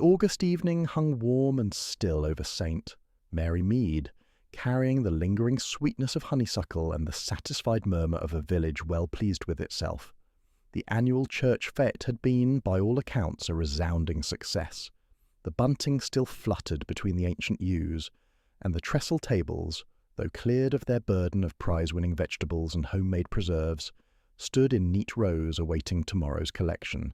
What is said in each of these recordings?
August evening hung warm and still over St. Mary Mead, carrying the lingering sweetness of honeysuckle and the satisfied murmur of a village well pleased with itself. The annual church fête had been, by all accounts, a resounding success. The bunting still fluttered between the ancient yews, and the trestle tables, though cleared of their burden of prize-winning vegetables and homemade preserves, stood in neat rows awaiting tomorrow's collection.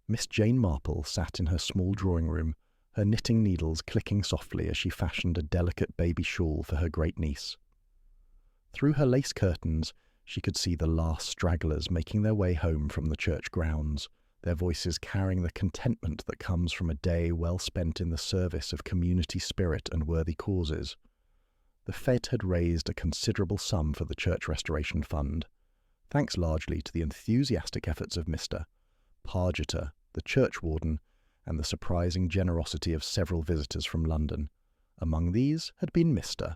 Miss Jane Marple sat in her small drawing-room, her knitting needles clicking softly as she fashioned a delicate baby shawl for her great-niece. Through her lace curtains, she could see the last stragglers making their way home from the church grounds, their voices carrying the contentment that comes from a day well spent in the service of community spirit and worthy causes. The fête had raised a considerable sum for the Church Restoration Fund, thanks largely to the enthusiastic efforts of Mr. Pargeter, the churchwarden, and the surprising generosity of several visitors from London. Among these had been Mr.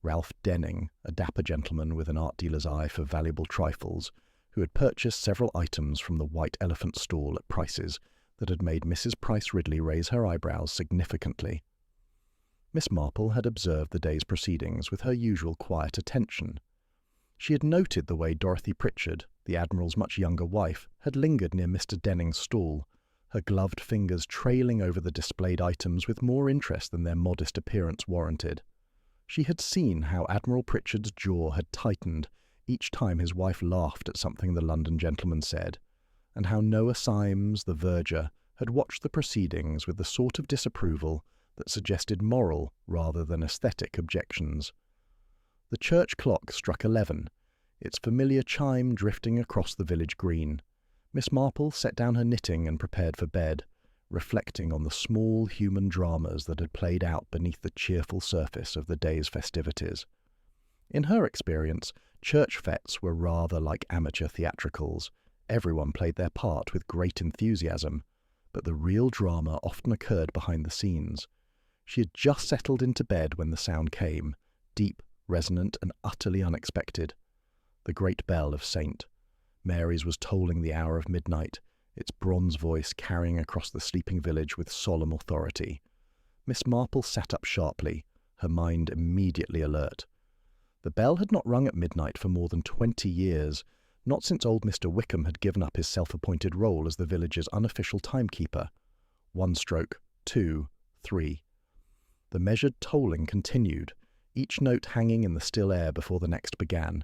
Ralph Denning, a dapper gentleman with an art dealer's eye for valuable trifles, who had purchased several items from the White Elephant stall at prices that had made Mrs. Price Ridley raise her eyebrows significantly. Miss Marple had observed the day's proceedings with her usual quiet attention. She had noted the way Dorothy Pritchard, the Admiral's much younger wife, had lingered near Mr. Denning's stall, her gloved fingers trailing over the displayed items with more interest than their modest appearance warranted. She had seen how Admiral Pritchard's jaw had tightened each time his wife laughed at something the London gentleman said, and how Noah Symes, the verger, had watched the proceedings with the sort of disapproval that suggested moral rather than aesthetic objections. The church clock struck 11, its familiar chime drifting across the village green. Miss Marple set down her knitting and prepared for bed, reflecting on the small human dramas that had played out beneath the cheerful surface of the day's festivities. In her experience, church fêtes were rather like amateur theatricals. Everyone played their part with great enthusiasm, but the real drama often occurred behind the scenes. She had just settled into bed when the sound came, deep, resonant, and utterly unexpected. The great bell of St. Mary's was tolling the hour of midnight, its bronze voice carrying across the sleeping village with solemn authority. Miss Marple sat up sharply, her mind immediately alert. The bell had not rung at midnight for more than 20 years, not since old Mr. Wickham had given up his self-appointed role as the village's unofficial timekeeper. 1 stroke, 2, 3. The measured tolling continued, each note hanging in the still air before the next began.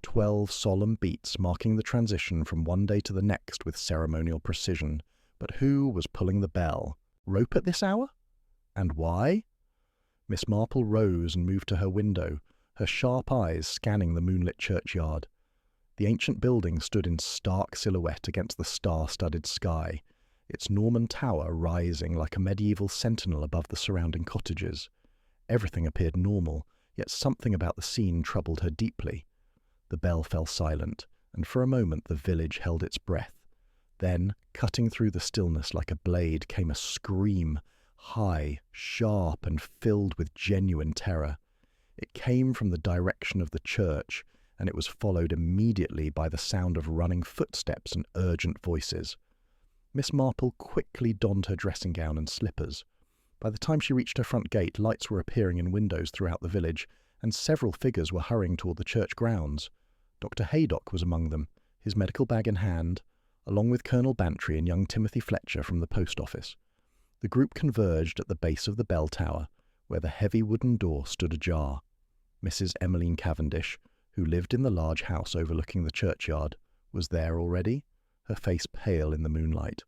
12 solemn beats marking the transition from one day to the next with ceremonial precision. But who was pulling the bell? Rope at this hour? And why? Miss Marple rose and moved to her window, her sharp eyes scanning the moonlit churchyard. The ancient building stood in stark silhouette against the star-studded sky, its Norman tower rising like a medieval sentinel above the surrounding cottages. Everything appeared normal, yet something about the scene troubled her deeply. The bell fell silent, and for a moment the village held its breath. Then, cutting through the stillness like a blade, came a scream, high, sharp, and filled with genuine terror. It came from the direction of the church, and it was followed immediately by the sound of running footsteps and urgent voices. Miss Marple quickly donned her dressing gown and slippers. By the time she reached her front gate, lights were appearing in windows throughout the village, and several figures were hurrying toward the church grounds. Dr. Haydock was among them, his medical bag in hand, along with Colonel Bantry and young Timothy Fletcher from the post office. The group converged at the base of the bell tower, where the heavy wooden door stood ajar. Mrs. Emmeline Cavendish, who lived in the large house overlooking the churchyard, was there already, her face pale in the moonlight.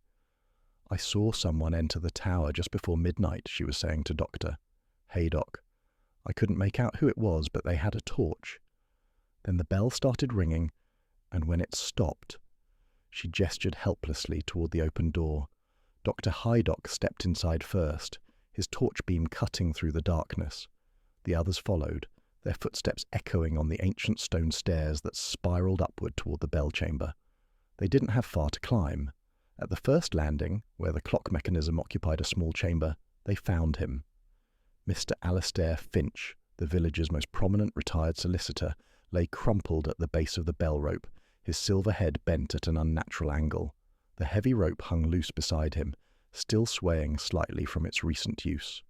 "I saw someone enter the tower just before midnight," she was saying to Dr. Haydock. "I couldn't make out who it was, but they had a torch." Then the bell started ringing, and when it stopped, she gestured helplessly toward the open door. Dr. Haydock stepped inside first, his torch beam cutting through the darkness. The others followed, their footsteps echoing on the ancient stone stairs that spiraled upward toward the bell chamber. They didn't have far to climb. At the first landing, where the clock mechanism occupied a small chamber, they found him. Mr. Alastair Finch, the village's most prominent retired solicitor, lay crumpled at the base of the bell rope, his silver head bent at an unnatural angle. The heavy rope hung loose beside him, still swaying slightly from its recent use.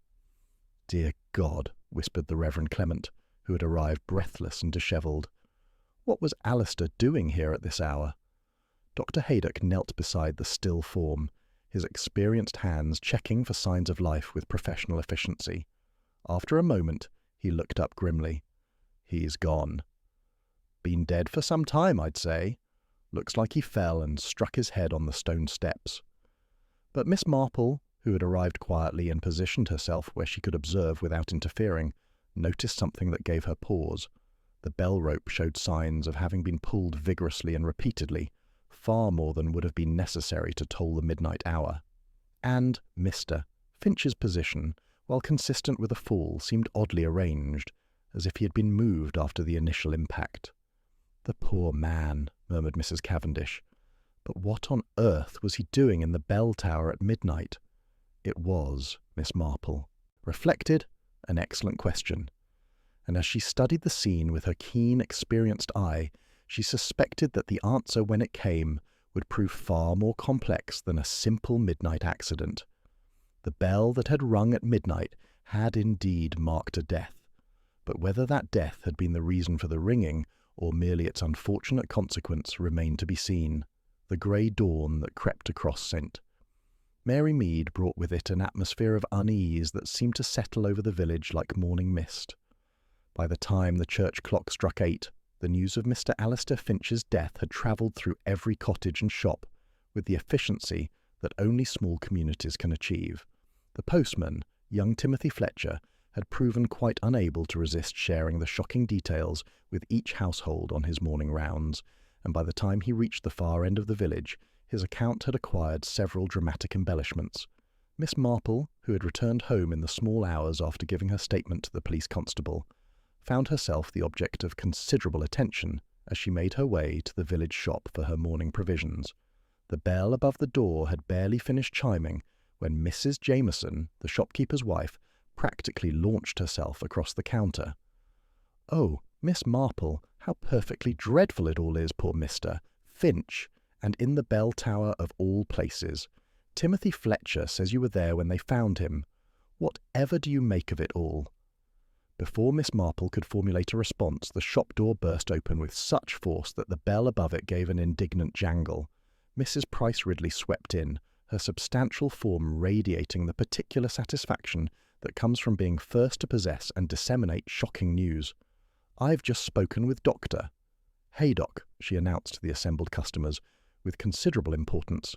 "Dear God," whispered the Reverend Clement, who had arrived breathless and dishevelled. What was Alistair doing here at this hour? Dr. Haydock knelt beside the still form, his experienced hands checking for signs of life with professional efficiency. After a moment, he looked up grimly. "He's gone." "Been dead for some time, I'd say. Looks like he fell and struck his head on the stone steps." But Miss Marple, who had arrived quietly and positioned herself where she could observe without interfering, noticed something that gave her pause. The bell rope showed signs of having been pulled vigorously and repeatedly, far more than would have been necessary to toll the midnight hour. And Mr. Finch's position, while consistent with a fall, seemed oddly arranged, as if he had been moved after the initial impact. "The poor man," murmured Mrs. Cavendish. But what on earth was he doing in the bell tower at midnight? It was, Miss Marple reflected, an excellent question. And as she studied the scene with her keen, experienced eye, she suspected that the answer, when it came, would prove far more complex than a simple midnight accident. The bell that had rung at midnight had indeed marked a death, but whether that death had been the reason for the ringing, or merely its unfortunate consequence, remained to be seen. The grey dawn that crept across St. Mary Mead brought with it an atmosphere of unease that seemed to settle over the village like morning mist. By the time the church clock struck 8, the news of Mr. Alistair Finch's death had travelled through every cottage and shop with the efficiency that only small communities can achieve. The postman, young Timothy Fletcher, had proven quite unable to resist sharing the shocking details with each household on his morning rounds, and by the time he reached the far end of the village, his account had acquired several dramatic embellishments. Miss Marple, who had returned home in the small hours after giving her statement to the police constable, found herself the object of considerable attention as she made her way to the village shop for her morning provisions. The bell above the door had barely finished chiming when Mrs. Jameson, the shopkeeper's wife, practically launched herself across the counter. "Oh, Miss Marple, how perfectly dreadful it all is, poor Mr. Finch, and in the bell tower of all places. Timothy Fletcher says you were there when they found him. Whatever do you make of it all?" Before Miss Marple could formulate a response, the shop door burst open with such force that the bell above it gave an indignant jangle. Mrs. Price Ridley swept in, her substantial form radiating the particular satisfaction that comes from being first to possess and disseminate shocking news. "I've just spoken with Dr. Haydock," she announced to the assembled customers, with considerable importance.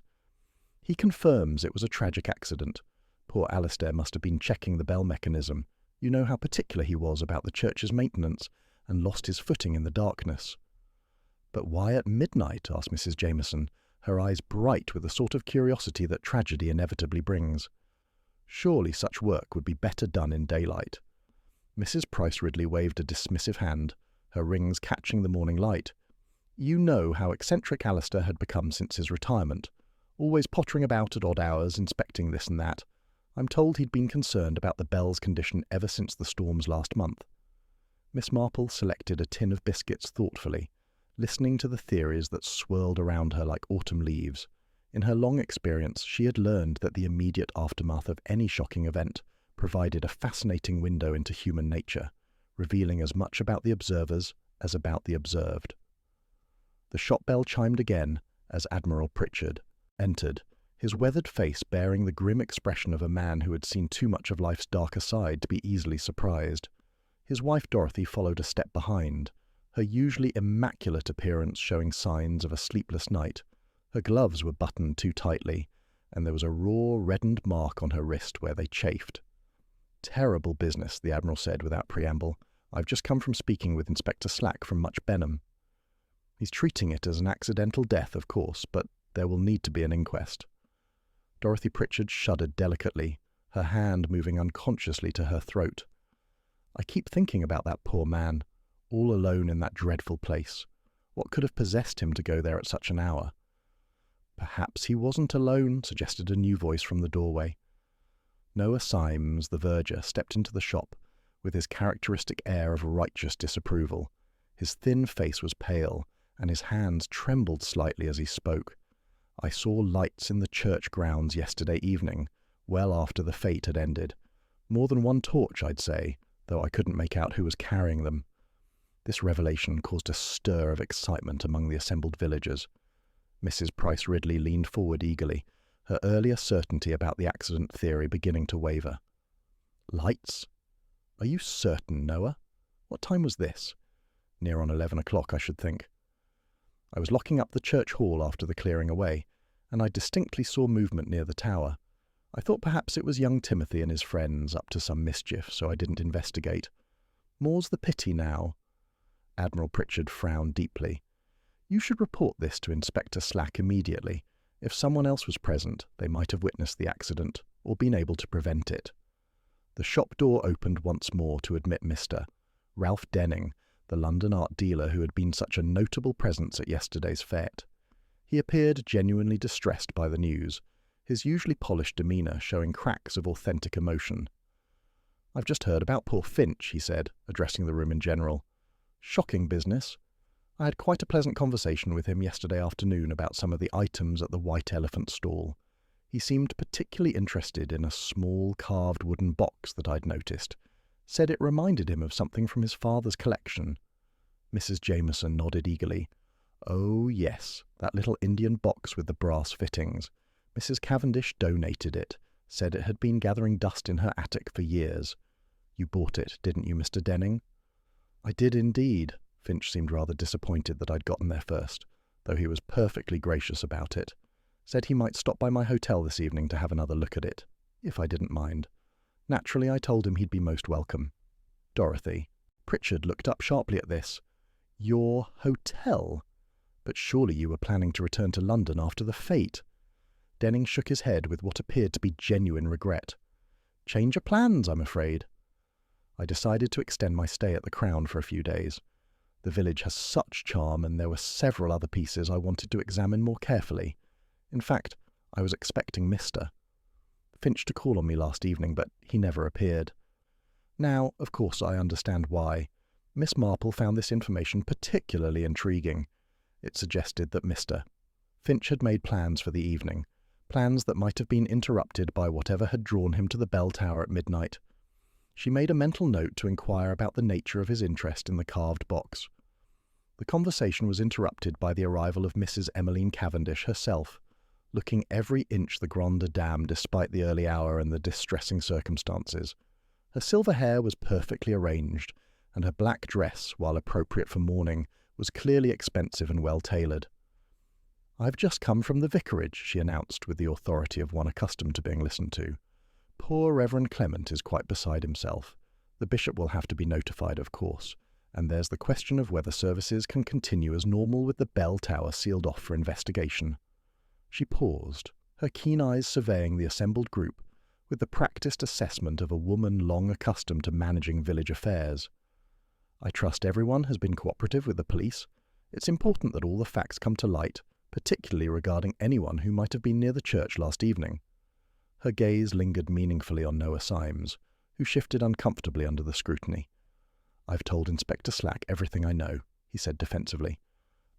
"He confirms it was a tragic accident. Poor Alistair must have been checking the bell mechanism. You know how particular he was about the church's maintenance, and lost his footing in the darkness." "But why at midnight?" asked Mrs. Jameson, her eyes bright with the sort of curiosity that tragedy inevitably brings. "Surely such work would be better done in daylight." Mrs. Price Ridley waved a dismissive hand, her rings catching the morning light. "You know how eccentric Alistair had become since his retirement, always pottering about at odd hours, inspecting this and that. I'm told he'd been concerned about the bell's condition ever since the storms last month." Miss Marple selected a tin of biscuits thoughtfully, listening to the theories that swirled around her like autumn leaves. In her long experience, she had learned that the immediate aftermath of any shocking event provided a fascinating window into human nature, revealing as much about the observers as about the observed. The shop bell chimed again as Admiral Pritchard entered, his weathered face bearing the grim expression of a man who had seen too much of life's darker side to be easily surprised. His wife Dorothy followed a step behind, her usually immaculate appearance showing signs of a sleepless night. Her gloves were buttoned too tightly, and there was a raw, reddened mark on her wrist where they chafed. "Terrible business," the Admiral said without preamble. "I've just come from speaking with Inspector Slack from Much Benham. He's treating it as an accidental death, of course, but there will need to be an inquest." Dorothy Pritchard shuddered delicately, her hand moving unconsciously to her throat. "I keep thinking about that poor man, all alone in that dreadful place. What could have possessed him to go there at such an hour?" "Perhaps he wasn't alone," suggested a new voice from the doorway. Noah Symes, the verger, stepped into the shop with his characteristic air of righteous disapproval. His thin face was pale, and his hands trembled slightly as he spoke. I saw lights in the church grounds yesterday evening, well after the fete had ended. More than one torch, I'd say, though I couldn't make out who was carrying them. This revelation caused a stir of excitement among the assembled villagers. Mrs. Price Ridley leaned forward eagerly, her earlier certainty about the accident theory beginning to waver. Lights? Are you certain, Noah? What time was this? Near on 11 o'clock, I should think. I was locking up the church hall after the clearing away, and I distinctly saw movement near the tower. I thought perhaps it was young Timothy and his friends up to some mischief, so I didn't investigate. More's the pity now. Admiral Pritchard frowned deeply. You should report this to Inspector Slack immediately. If someone else was present, they might have witnessed the accident, or been able to prevent it. The shop door opened once more to admit Mr. Ralph Denning, the London art dealer who had been such a notable presence at yesterday's fete. He appeared genuinely distressed by the news, his usually polished demeanour showing cracks of authentic emotion. "I've just heard about poor Finch," he said, addressing the room in general. "Shocking business. I had quite a pleasant conversation with him yesterday afternoon about some of the items at the White Elephant stall. He seemed particularly interested in a small carved wooden box that I'd noticed. Said it reminded him of something from his father's collection." Mrs. Jameson nodded eagerly. "Oh, yes, that little Indian box with the brass fittings. Mrs. Cavendish donated it, said it had been gathering dust in her attic for years. You bought it, didn't you, Mr. Denning?" "I did indeed." Finch seemed rather disappointed that I'd gotten there first, though he was perfectly gracious about it. Said he might stop by my hotel this evening to have another look at it, if I didn't mind. Naturally, I told him he'd be most welcome. Dorothy. Pritchard looked up sharply at this. "Your hotel? But surely you were planning to return to London after the fete?" Denning shook his head with what appeared to be genuine regret. "Change of plans, I'm afraid." I decided to extend my stay at the Crown for a few days. The village has such charm, and there were several other pieces I wanted to examine more carefully. In fact, I was expecting Mr. Finch to call on me last evening, but he never appeared. Now, of course, I understand why. Miss Marple found this information particularly intriguing. It suggested that Mr. Finch had made plans for the evening, plans that might have been interrupted by whatever had drawn him to the bell tower at midnight. She made a mental note to inquire about the nature of his interest in the carved box. The conversation was interrupted by the arrival of Mrs. Emmeline Cavendish herself, looking every inch the grande dame despite the early hour and the distressing circumstances. Her silver hair was perfectly arranged, and her black dress, while appropriate for mourning, was clearly expensive and well-tailored. "I've just come from the vicarage," she announced with the authority of one accustomed to being listened to. "Poor Reverend Clement is quite beside himself. The bishop will have to be notified, of course, and there's the question of whether services can continue as normal with the bell tower sealed off for investigation." She paused, her keen eyes surveying the assembled group, with the practised assessment of a woman long accustomed to managing village affairs. "I trust everyone has been cooperative with the police. It's important that all the facts come to light, particularly regarding anyone who might have been near the church last evening." Her gaze lingered meaningfully on Noah Symes, who shifted uncomfortably under the scrutiny. "I've told Inspector Slack everything I know," he said defensively,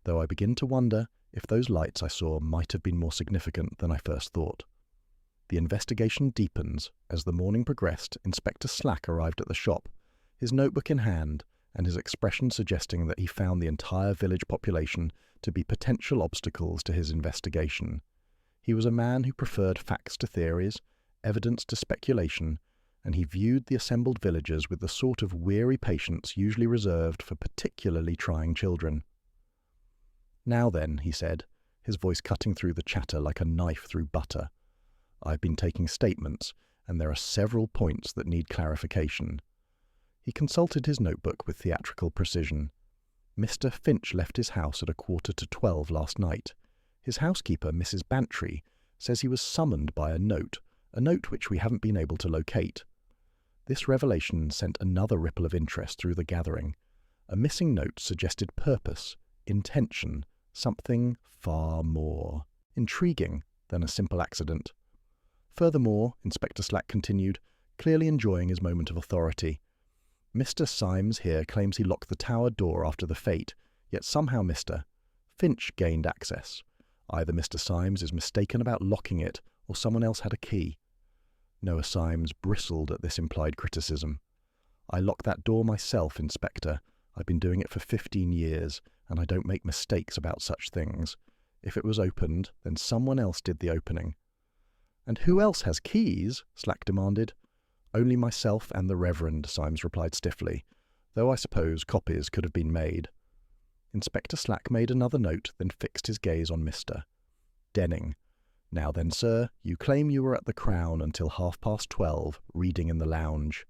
"though I begin to wonder if those lights I saw might have been more significant than I first thought." The investigation deepens. As the morning progressed, Inspector Slack arrived at the shop, his notebook in hand, and his expression suggesting that he found the entire village population to be potential obstacles to his investigation. He was a man who preferred facts to theories, evidence to speculation, and he viewed the assembled villagers with the sort of weary patience usually reserved for particularly trying children. "Now then," he said, his voice cutting through the chatter like a knife through butter, "I've been taking statements, and there are several points that need clarification." He consulted his notebook with theatrical precision. "Mr. Finch left his house at 11:45 last night. His housekeeper, Mrs. Bantry, says he was summoned by a note which we haven't been able to locate." This revelation sent another ripple of interest through the gathering. A missing note suggested purpose, intention, something far more intriguing than a simple accident. Furthermore, Inspector Slack continued, clearly enjoying his moment of authority, "Mr. Symes here claims he locked the tower door after the fete, yet somehow Mr. Finch gained access. Either Mr. Symes is mistaken about locking it, or someone else had a key. Noah Symes bristled at this implied criticism. I locked that door myself, Inspector. I've been doing it for 15 years, and I don't make mistakes about such things. If it was opened, then someone else did the opening. And who else has keys? Slack demanded. Only myself and the Reverend, Symes replied stiffly, though I suppose copies could have been made. Inspector Slack made another note, then fixed his gaze on Mr. Denning. Now then, sir, you claim you were at the Crown until 12:30, reading in the lounge.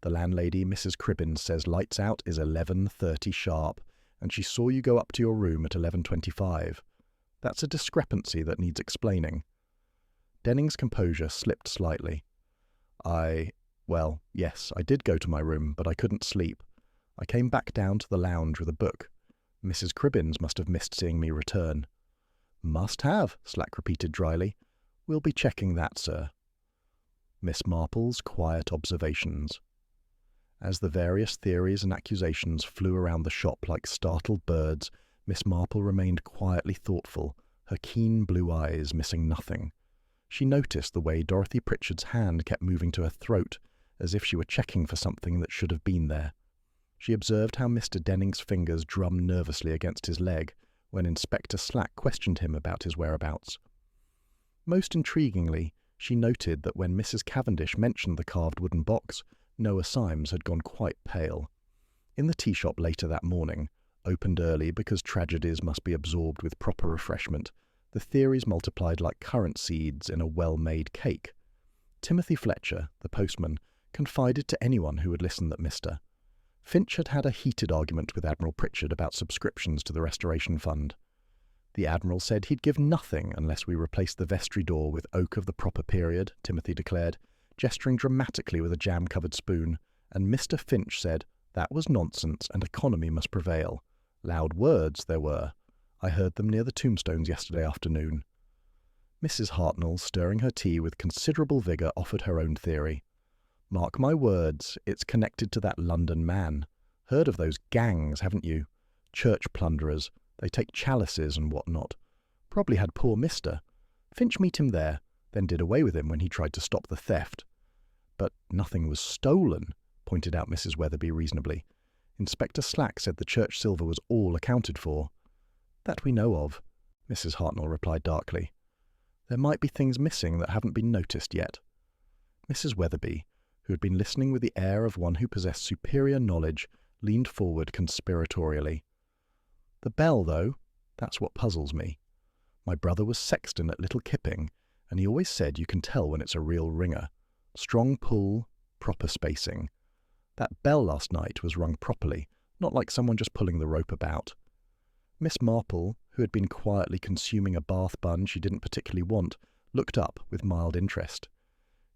The landlady, Mrs. Cribbins, says lights out is 11:30 sharp, and she saw you go up to your room at 11:25. That's a discrepancy that needs explaining. Denning's composure slipped slightly. Well, yes, I did go to my room, but I couldn't sleep. I came back down to the lounge with a book. Mrs. Cribbins must have missed seeing me return. Must have, Slack repeated dryly. We'll be checking that, sir. Miss Marple's quiet observations. As the various theories and accusations flew around the shop like startled birds, Miss Marple remained quietly thoughtful, her keen blue eyes missing nothing. She noticed the way Dorothy Pritchard's hand kept moving to her throat, as if she were checking for something that should have been there. She observed how Mr. Denning's fingers drummed nervously against his leg when Inspector Slack questioned him about his whereabouts. Most intriguingly, she noted that when Mrs. Cavendish mentioned the carved wooden box, Noah Symes had gone quite pale. In the tea-shop later that morning, opened early because tragedies must be absorbed with proper refreshment, the theories multiplied like currant seeds in a well-made cake. Timothy Fletcher, the postman, confided to anyone who would listen that Mr. Finch had had a heated argument with Admiral Pritchard about subscriptions to the Restoration Fund. The Admiral said he'd give nothing unless we replaced the vestry door with oak of the proper period, Timothy declared, gesturing dramatically with a jam-covered spoon, and Mr. Finch said that was nonsense and economy must prevail. Loud words there were. I heard them near the tombstones yesterday afternoon. Mrs. Hartnell, stirring her tea with considerable vigour, offered her own theory. Mark my words, it's connected to that London man. Heard of those gangs, haven't you? Church plunderers. They take chalices and what not. Probably had poor Mr. Finch meet him there, then did away with him when he tried to stop the theft. But nothing was stolen, pointed out Mrs. Weatherby reasonably. Inspector Slack said the church silver was all accounted for. That we know of, Mrs. Hartnell replied darkly. There might be things missing that haven't been noticed yet. Mrs. Weatherby, who had been listening with the air of one who possessed superior knowledge, leaned forward conspiratorially. The bell, though, that's what puzzles me. My brother was sexton at Little Kipping, and he always said you can tell when it's a real ringer. Strong pull, proper spacing. That bell last night was rung properly, not like someone just pulling the rope about. Miss Marple, who had been quietly consuming a Bath bun she didn't particularly want, looked up with mild interest.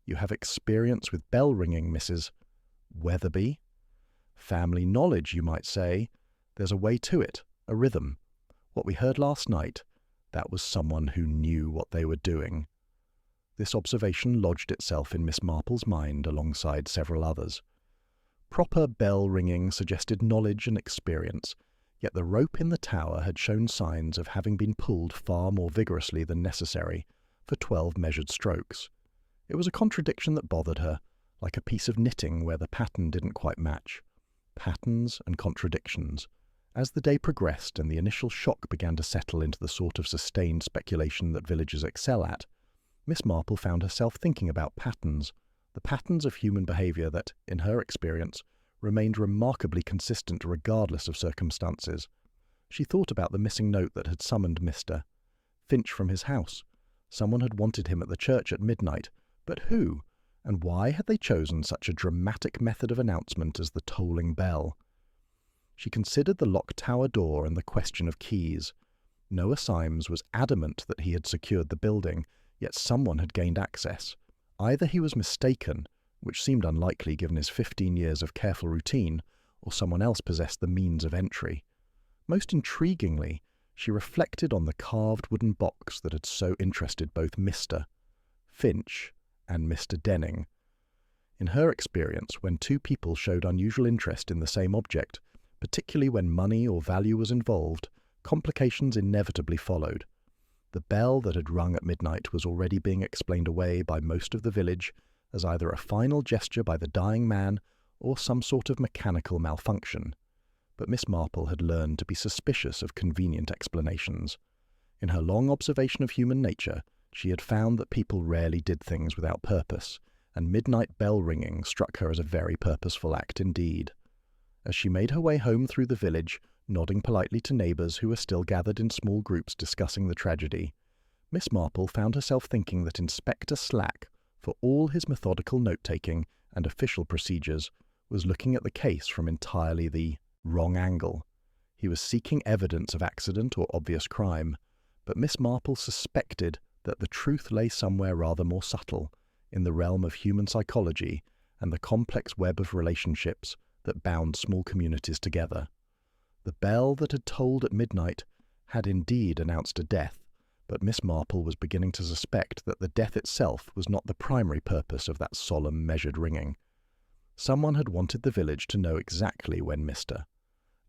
You have experience with bell ringing, Mrs. Weatherby? Family knowledge, you might say. There's a way to it, a rhythm. What we heard last night, that was someone who knew what they were doing. This observation lodged itself in Miss Marple's mind alongside several others. Proper bell ringing suggested knowledge and experience, yet the rope in the tower had shown signs of having been pulled far more vigorously than necessary for 12 measured strokes. It was a contradiction that bothered her, like a piece of knitting where the pattern didn't quite match. Patterns and contradictions. As the day progressed and the initial shock began to settle into the sort of sustained speculation that villagers excel at, Miss Marple found herself thinking about patterns, the patterns of human behaviour that, in her experience, remained remarkably consistent regardless of circumstances. She thought about the missing note that had summoned Mr. Finch from his house. Someone had wanted him at the church at midnight, but who? And why had they chosen such a dramatic method of announcement as the tolling bell? She considered the locked tower door and the question of keys. Noah Symes was adamant that he had secured the building, yet someone had gained access. Either he was mistaken, which seemed unlikely given his 15 years of careful routine, or someone else possessed the means of entry. Most intriguingly, she reflected on the carved wooden box that had so interested both Mr. Finch and Mr. Denning. In her experience, when two people showed unusual interest in the same object, particularly when money or value was involved, complications inevitably followed. The bell that had rung at midnight was already being explained away by most of the village as either a final gesture by the dying man or some sort of mechanical malfunction. But Miss Marple had learned to be suspicious of convenient explanations. In her long observation of human nature, she had found that people rarely did things without purpose, and midnight bell ringing struck her as a very purposeful act indeed. As she made her way home through the village, nodding politely to neighbours who were still gathered in small groups discussing the tragedy, Miss Marple found herself thinking that Inspector Slack, for all his methodical note-taking and official procedures, was looking at the case from entirely the wrong angle. He was seeking evidence of accident or obvious crime, but Miss Marple suspected that the truth lay somewhere rather more subtle, in the realm of human psychology and the complex web of relationships that bound small communities together. The bell that had tolled at midnight had indeed announced a death, but Miss Marple was beginning to suspect that the death itself was not the primary purpose of that solemn, measured ringing. Someone had wanted the village to know exactly when Mr.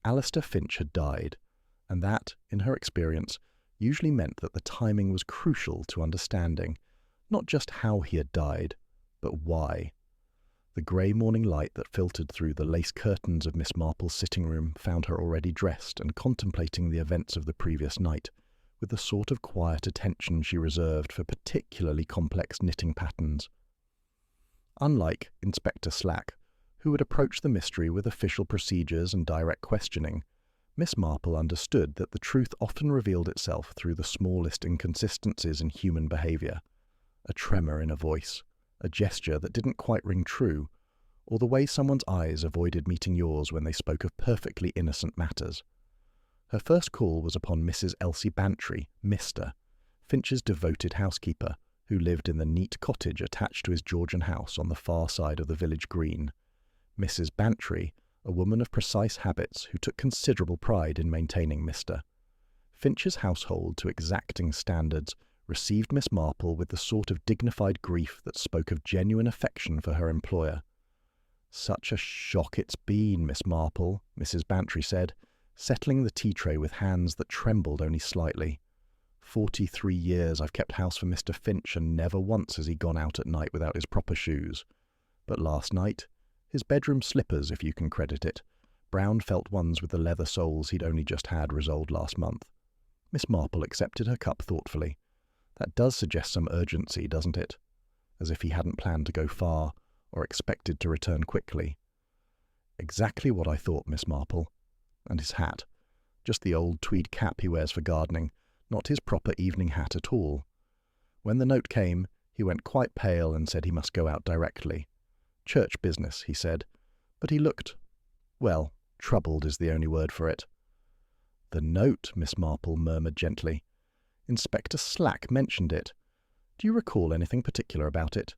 Alistair Finch had died, and that, in her experience, usually meant that the timing was crucial to understanding not just how he had died, but why. The grey morning light that filtered through the lace curtains of Miss Marple's sitting room found her already dressed and contemplating the events of the previous night, with the sort of quiet attention she reserved for particularly complex knitting patterns. Unlike Inspector Slack, who would approach the mystery with official procedures and direct questioning, Miss Marple understood that the truth often revealed itself through the smallest inconsistencies in human behaviour. A tremor in a voice, a gesture that didn't quite ring true, or the way someone's eyes avoided meeting yours when they spoke of perfectly innocent matters. Her first call was upon Mrs. Elsie Bantry, Mr., Finch's devoted housekeeper, who lived in the neat cottage attached to his Georgian house on the far side of the village green. Mrs. Bantry, a woman of precise habits who took considerable pride in maintaining Mr. Finch's household to exacting standards, received Miss Marple with the sort of dignified grief that spoke of genuine affection for her employer. "Such a shock it's been, Miss Marple," Mrs. Bantry said, settling the tea-tray with hands that trembled only slightly. 43 years I've kept house for Mr. Finch, and never once has he gone out at night without his proper shoes. But last night, his bedroom slippers, if you can credit it, brown felt ones with the leather soles he'd only just had resoled last month. Miss Marple accepted her cup thoughtfully. That does suggest some urgency, doesn't it? As if he hadn't planned to go far, or expected to return quickly. Exactly what I thought, Miss Marple. And his hat. Just the old tweed cap he wears for gardening, not his proper evening hat at all. When the note came, he went quite pale and said he must go out directly. Church business, he said, but he looked, well, troubled is the only word for it. "The note," Miss Marple murmured gently. "Inspector Slack mentioned it. Do you recall anything particular about it?"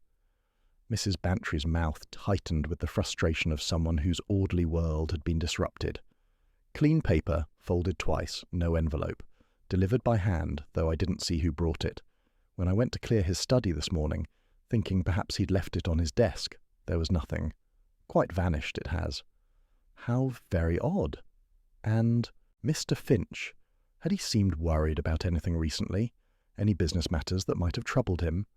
Mrs. Bantry's mouth tightened with the frustration of someone whose orderly world had been disrupted. Clean paper, folded twice, no envelope. Delivered by hand, though I didn't see who brought it. When I went to clear his study this morning, thinking perhaps he'd left it on his desk, there was nothing. Quite vanished, it has. How very odd. And Mr. Finch, had he seemed worried about anything recently? Any business matters that might have troubled him?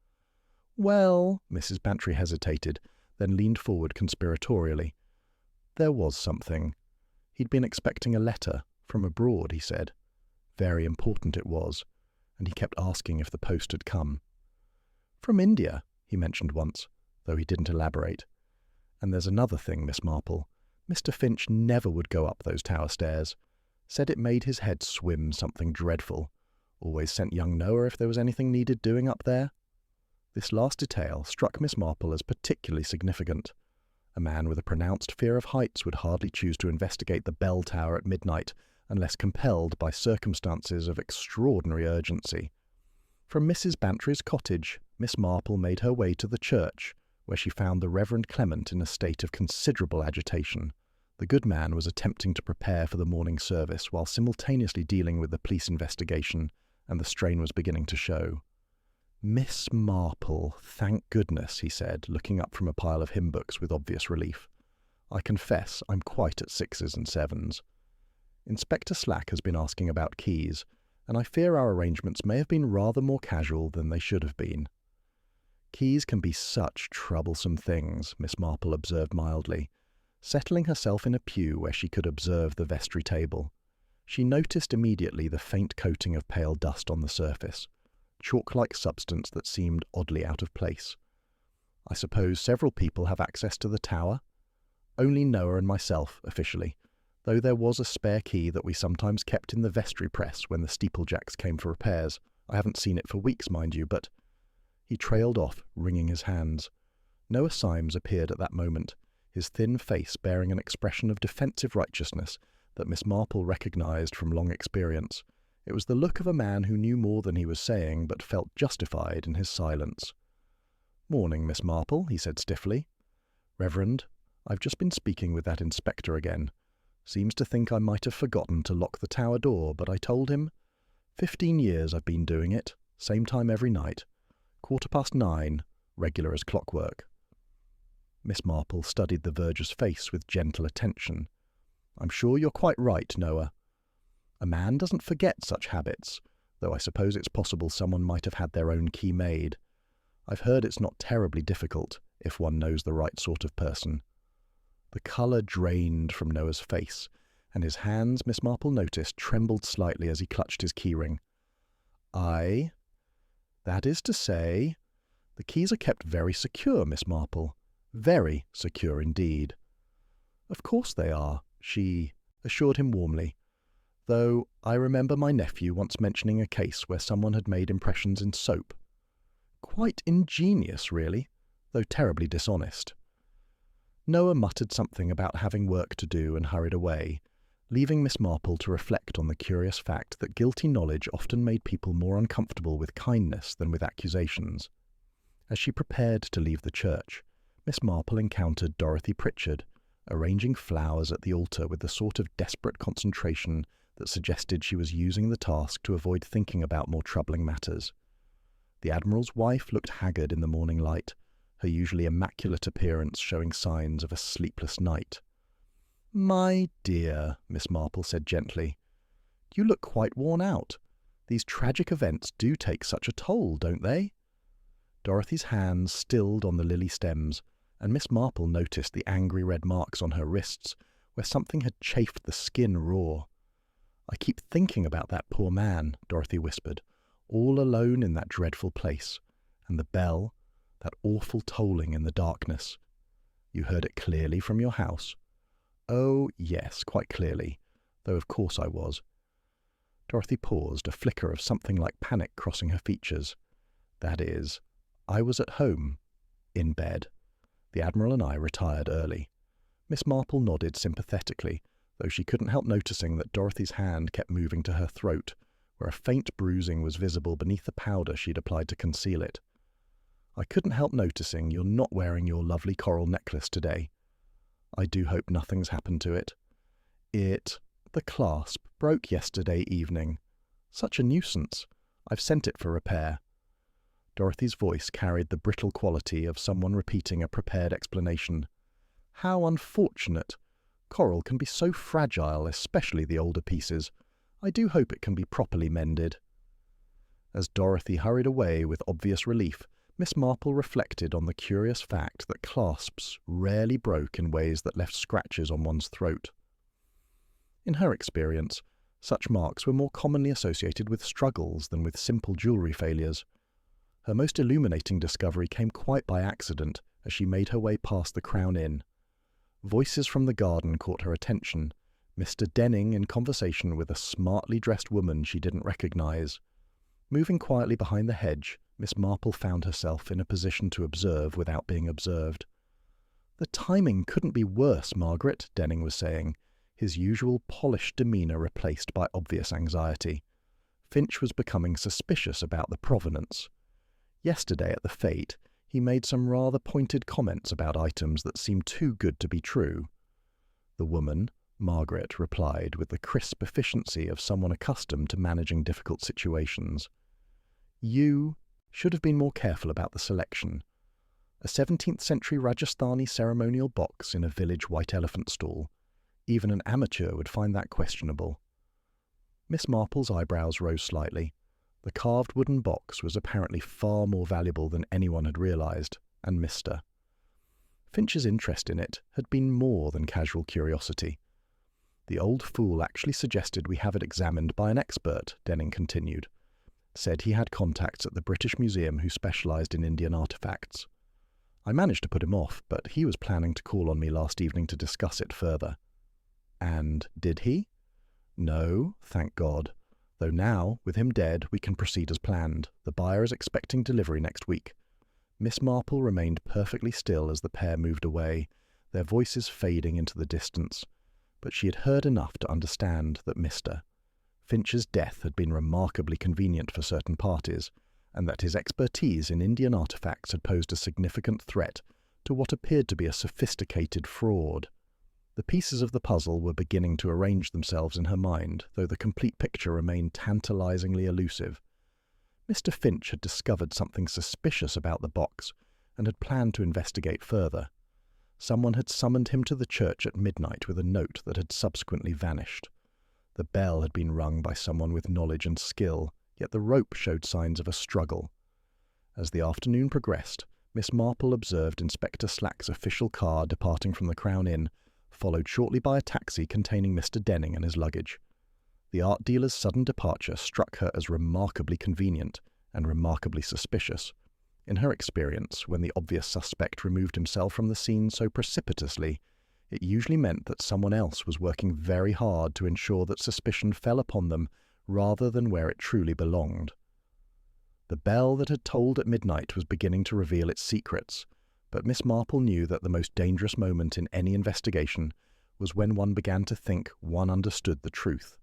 "Well," Mrs. Bantry hesitated, then leaned forward conspiratorially. "There was something. He'd been expecting a letter, from abroad, he said. Very important it was, and he kept asking if the post had come. From India, he mentioned once, though he didn't elaborate. And there's another thing, Miss Marple. Mr. Finch never would go up those tower stairs. Said it made his head swim something dreadful. Always sent young Noah if there was anything needed doing up there." This last detail struck Miss Marple as particularly significant. A man with a pronounced fear of heights would hardly choose to investigate the bell tower at midnight unless compelled by circumstances of extraordinary urgency. From Mrs. Bantry's cottage, Miss Marple made her way to the church, where she found the Reverend Clement in a state of considerable agitation. The good man was attempting to prepare for the morning service while simultaneously dealing with the police investigation, and the strain was beginning to show. "Miss Marple, thank goodness," he said, looking up from a pile of hymn books with obvious relief. "I confess I'm quite at 6s and 7s. Inspector Slack has been asking about keys, and I fear our arrangements may have been rather more casual than they should have been." "Keys can be such troublesome things," Miss Marple observed mildly, settling herself in a pew where she could observe the vestry table. She noticed immediately the faint coating of pale dust on the surface, chalk-like substance that seemed oddly out of place. "I suppose several people have access to the tower?" "Only Noah and myself, officially, though there was a spare key that we sometimes kept in the vestry press when the steeplejacks came for repairs. I haven't seen it for weeks, mind you, but—" He trailed off, wringing his hands. Noah Symes appeared at that moment, his thin face bearing an expression of defensive righteousness that Miss Marple recognised from long experience. It was the look of a man who knew more than he was saying, but felt justified in his silence. "Morning, Miss Marple," he said stiffly. "Reverend, I've just been speaking with that inspector again. Seems to think I might have forgotten to lock the tower door, but I told him. 15 years I've been doing it, same time every night. 9:15, regular as clockwork." Miss Marple studied the verger's face with gentle attention. "I'm sure you're quite right, Noah. A man doesn't forget such habits, though I suppose it's possible someone might have had their own key made. I've heard it's not terribly difficult, if one knows the right sort of person." The colour drained from Noah's face, and his hands, Miss Marple noticed, trembled slightly as he clutched his keyring. "Aye? That is to say, the keys are kept very secure, Miss Marple. Very secure indeed." "Of course they are," she assured him warmly, "though I remember my nephew once mentioning a case where someone had made impressions in soap. Quite ingenious, really, though terribly dishonest." Noah muttered something about having work to do and hurried away, leaving Miss Marple to reflect on the curious fact that guilty knowledge often made people more uncomfortable with kindness than with accusations. As she prepared to leave the church, Miss Marple encountered Dorothy Pritchard, arranging flowers at the altar with the sort of desperate concentration that suggested she was using the task to avoid thinking about more troubling matters. The Admiral's wife looked haggard in the morning light, her usually immaculate appearance showing signs of a sleepless night. "My dear," Miss Marple said gently, "you look quite worn out. These tragic events do take such a toll, don't they?" Dorothy's hands stilled on the lily stems, and Miss Marple noticed the angry red marks on her wrists, where something had chafed the skin raw. "I keep thinking about that poor man," Dorothy whispered, "all alone in that dreadful place. And the bell, that awful tolling in the darkness." "You heard it clearly from your house?" "Oh, yes, quite clearly, though of course I was." Dorothy paused, a flicker of something like panic crossing her features. "That is, I was at home, in bed. The Admiral and I retired early." Miss Marple nodded sympathetically, though she couldn't help noticing that Dorothy's hand kept moving to her throat, where a faint bruising was visible beneath the powder she'd applied to conceal it. "I couldn't help noticing you're not wearing your lovely coral necklace today. I do hope nothing's happened to it. The clasp, broke yesterday evening. Such a nuisance. I've sent it for repair." Dorothy's voice carried the brittle quality of someone repeating a prepared explanation. "How unfortunate. Coral can be so fragile, especially the older pieces. I do hope it can be properly mended." As Dorothy hurried away with obvious relief, Miss Marple reflected on the curious fact that clasps rarely broke in ways that left scratches on one's throat. In her experience, such marks were more commonly associated with struggles than with simple jewellery failures. Her most illuminating discovery came quite by accident as she made her way past the Crown Inn. Voices from the garden caught her attention, Mr. Denning in conversation with a smartly dressed woman she didn't recognise. Moving quietly behind the hedge, Miss Marple found herself in a position to observe without being observed. "The timing couldn't be worse, Margaret," Denning was saying, his usual polished demeanour replaced by obvious anxiety. Finch was becoming suspicious about the provenance. Yesterday at the fete, he made some rather pointed comments about items that seemed too good to be true. The woman, Margaret, replied with the crisp efficiency of someone accustomed to managing difficult situations. "You should have been more careful about the selection. A 17th century Rajasthani ceremonial box in a village white elephant stall. Even an amateur would find that questionable." Miss Marple's eyebrows rose slightly. The carved wooden box was apparently far more valuable than anyone had realized, and Mr. Finch's interest in it had been more than casual curiosity. The old fool actually suggested we have it examined by an expert, Denning continued. Said he had contacts at the British Museum who specialised in Indian artefacts. I managed to put him off, but he was planning to call on me last evening to discuss it further. And did he? No, thank God. Though now, with him dead, we can proceed as planned. The buyer is expecting delivery next week. Miss Marple remained perfectly still as the pair moved away, their voices fading into the distance. But she had heard enough to understand that Mr. Finch's death had been remarkably convenient for certain parties, and that his expertise in Indian artefacts had posed a significant threat to what appeared to be a sophisticated fraud. The pieces of the puzzle were beginning to arrange themselves in her mind, though the complete picture remained tantalizingly elusive. Mr. Finch had discovered something suspicious about the box, and had planned to investigate further. Someone had summoned him to the church at midnight with a note that had subsequently vanished. The bell had been rung by someone with knowledge and skill, yet the rope showed signs of a struggle. As the afternoon progressed, Miss Marple observed Inspector Slack's official car departing from the Crown Inn, followed shortly by a taxi containing Mr. Denning and his luggage. The art dealer's sudden departure struck her as remarkably convenient and remarkably suspicious. In her experience, when the obvious suspect removed himself from the scene so precipitously, it usually meant that someone else was working very hard to ensure that suspicion fell upon them rather than where it truly belonged. The bell that had tolled at midnight was beginning to reveal its secrets, but Miss Marple knew that the most dangerous moment in any investigation was when one began to think one understood the truth.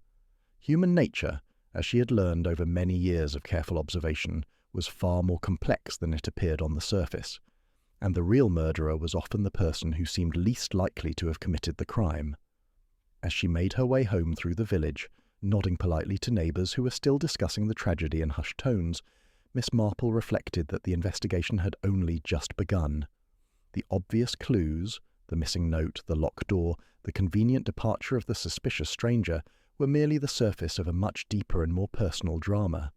Human nature, as she had learned over many years of careful observation, was far more complex than it appeared on the surface, and the real murderer was often the person who seemed least likely to have committed the crime. As she made her way home through the village, nodding politely to neighbours who were still discussing the tragedy in hushed tones, Miss Marple reflected that the investigation had only just begun. The obvious clues, the missing note, the locked door, the convenient departure of the suspicious stranger, were merely the surface of a much deeper and more personal drama.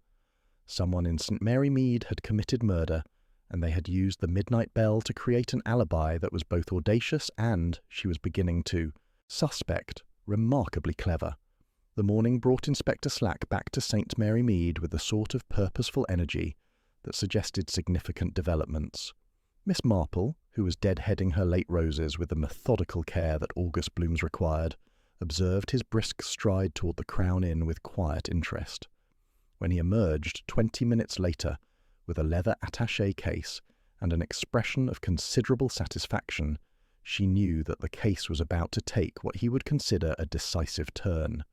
Someone in St. Mary Mead had committed murder, and they had used the midnight bell to create an alibi that was both audacious and, she was beginning to suspect, remarkably clever. The morning brought Inspector Slack back to St. Mary Mead with the sort of purposeful energy that suggested significant developments. Miss Marple, who was deadheading her late roses with the methodical care that August blooms required, observed his brisk stride toward the Crown Inn with quiet interest. When he emerged 20 minutes later, with a leather attaché case and an expression of considerable satisfaction, she knew that the case was about to take what he would consider a decisive turn.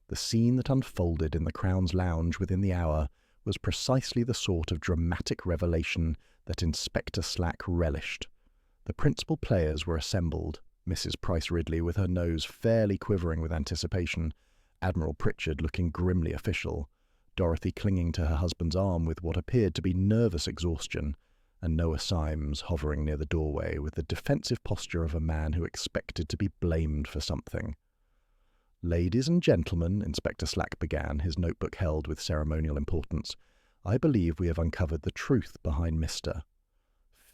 The scene that unfolded in the Crown's lounge within the hour was precisely the sort of dramatic revelation that Inspector Slack relished. The principal players were assembled, Mrs. Price Ridley with her nose fairly quivering with anticipation, Admiral Pritchard looking grimly official, Dorothy clinging to her husband's arm with what appeared to be nervous exhaustion, and Noah Symes hovering near the doorway with the defensive posture of a man who expected to be blamed for something. "Ladies and gentlemen," Inspector Slack began, his notebook held with ceremonial importance, "I believe we have uncovered the truth behind Mr.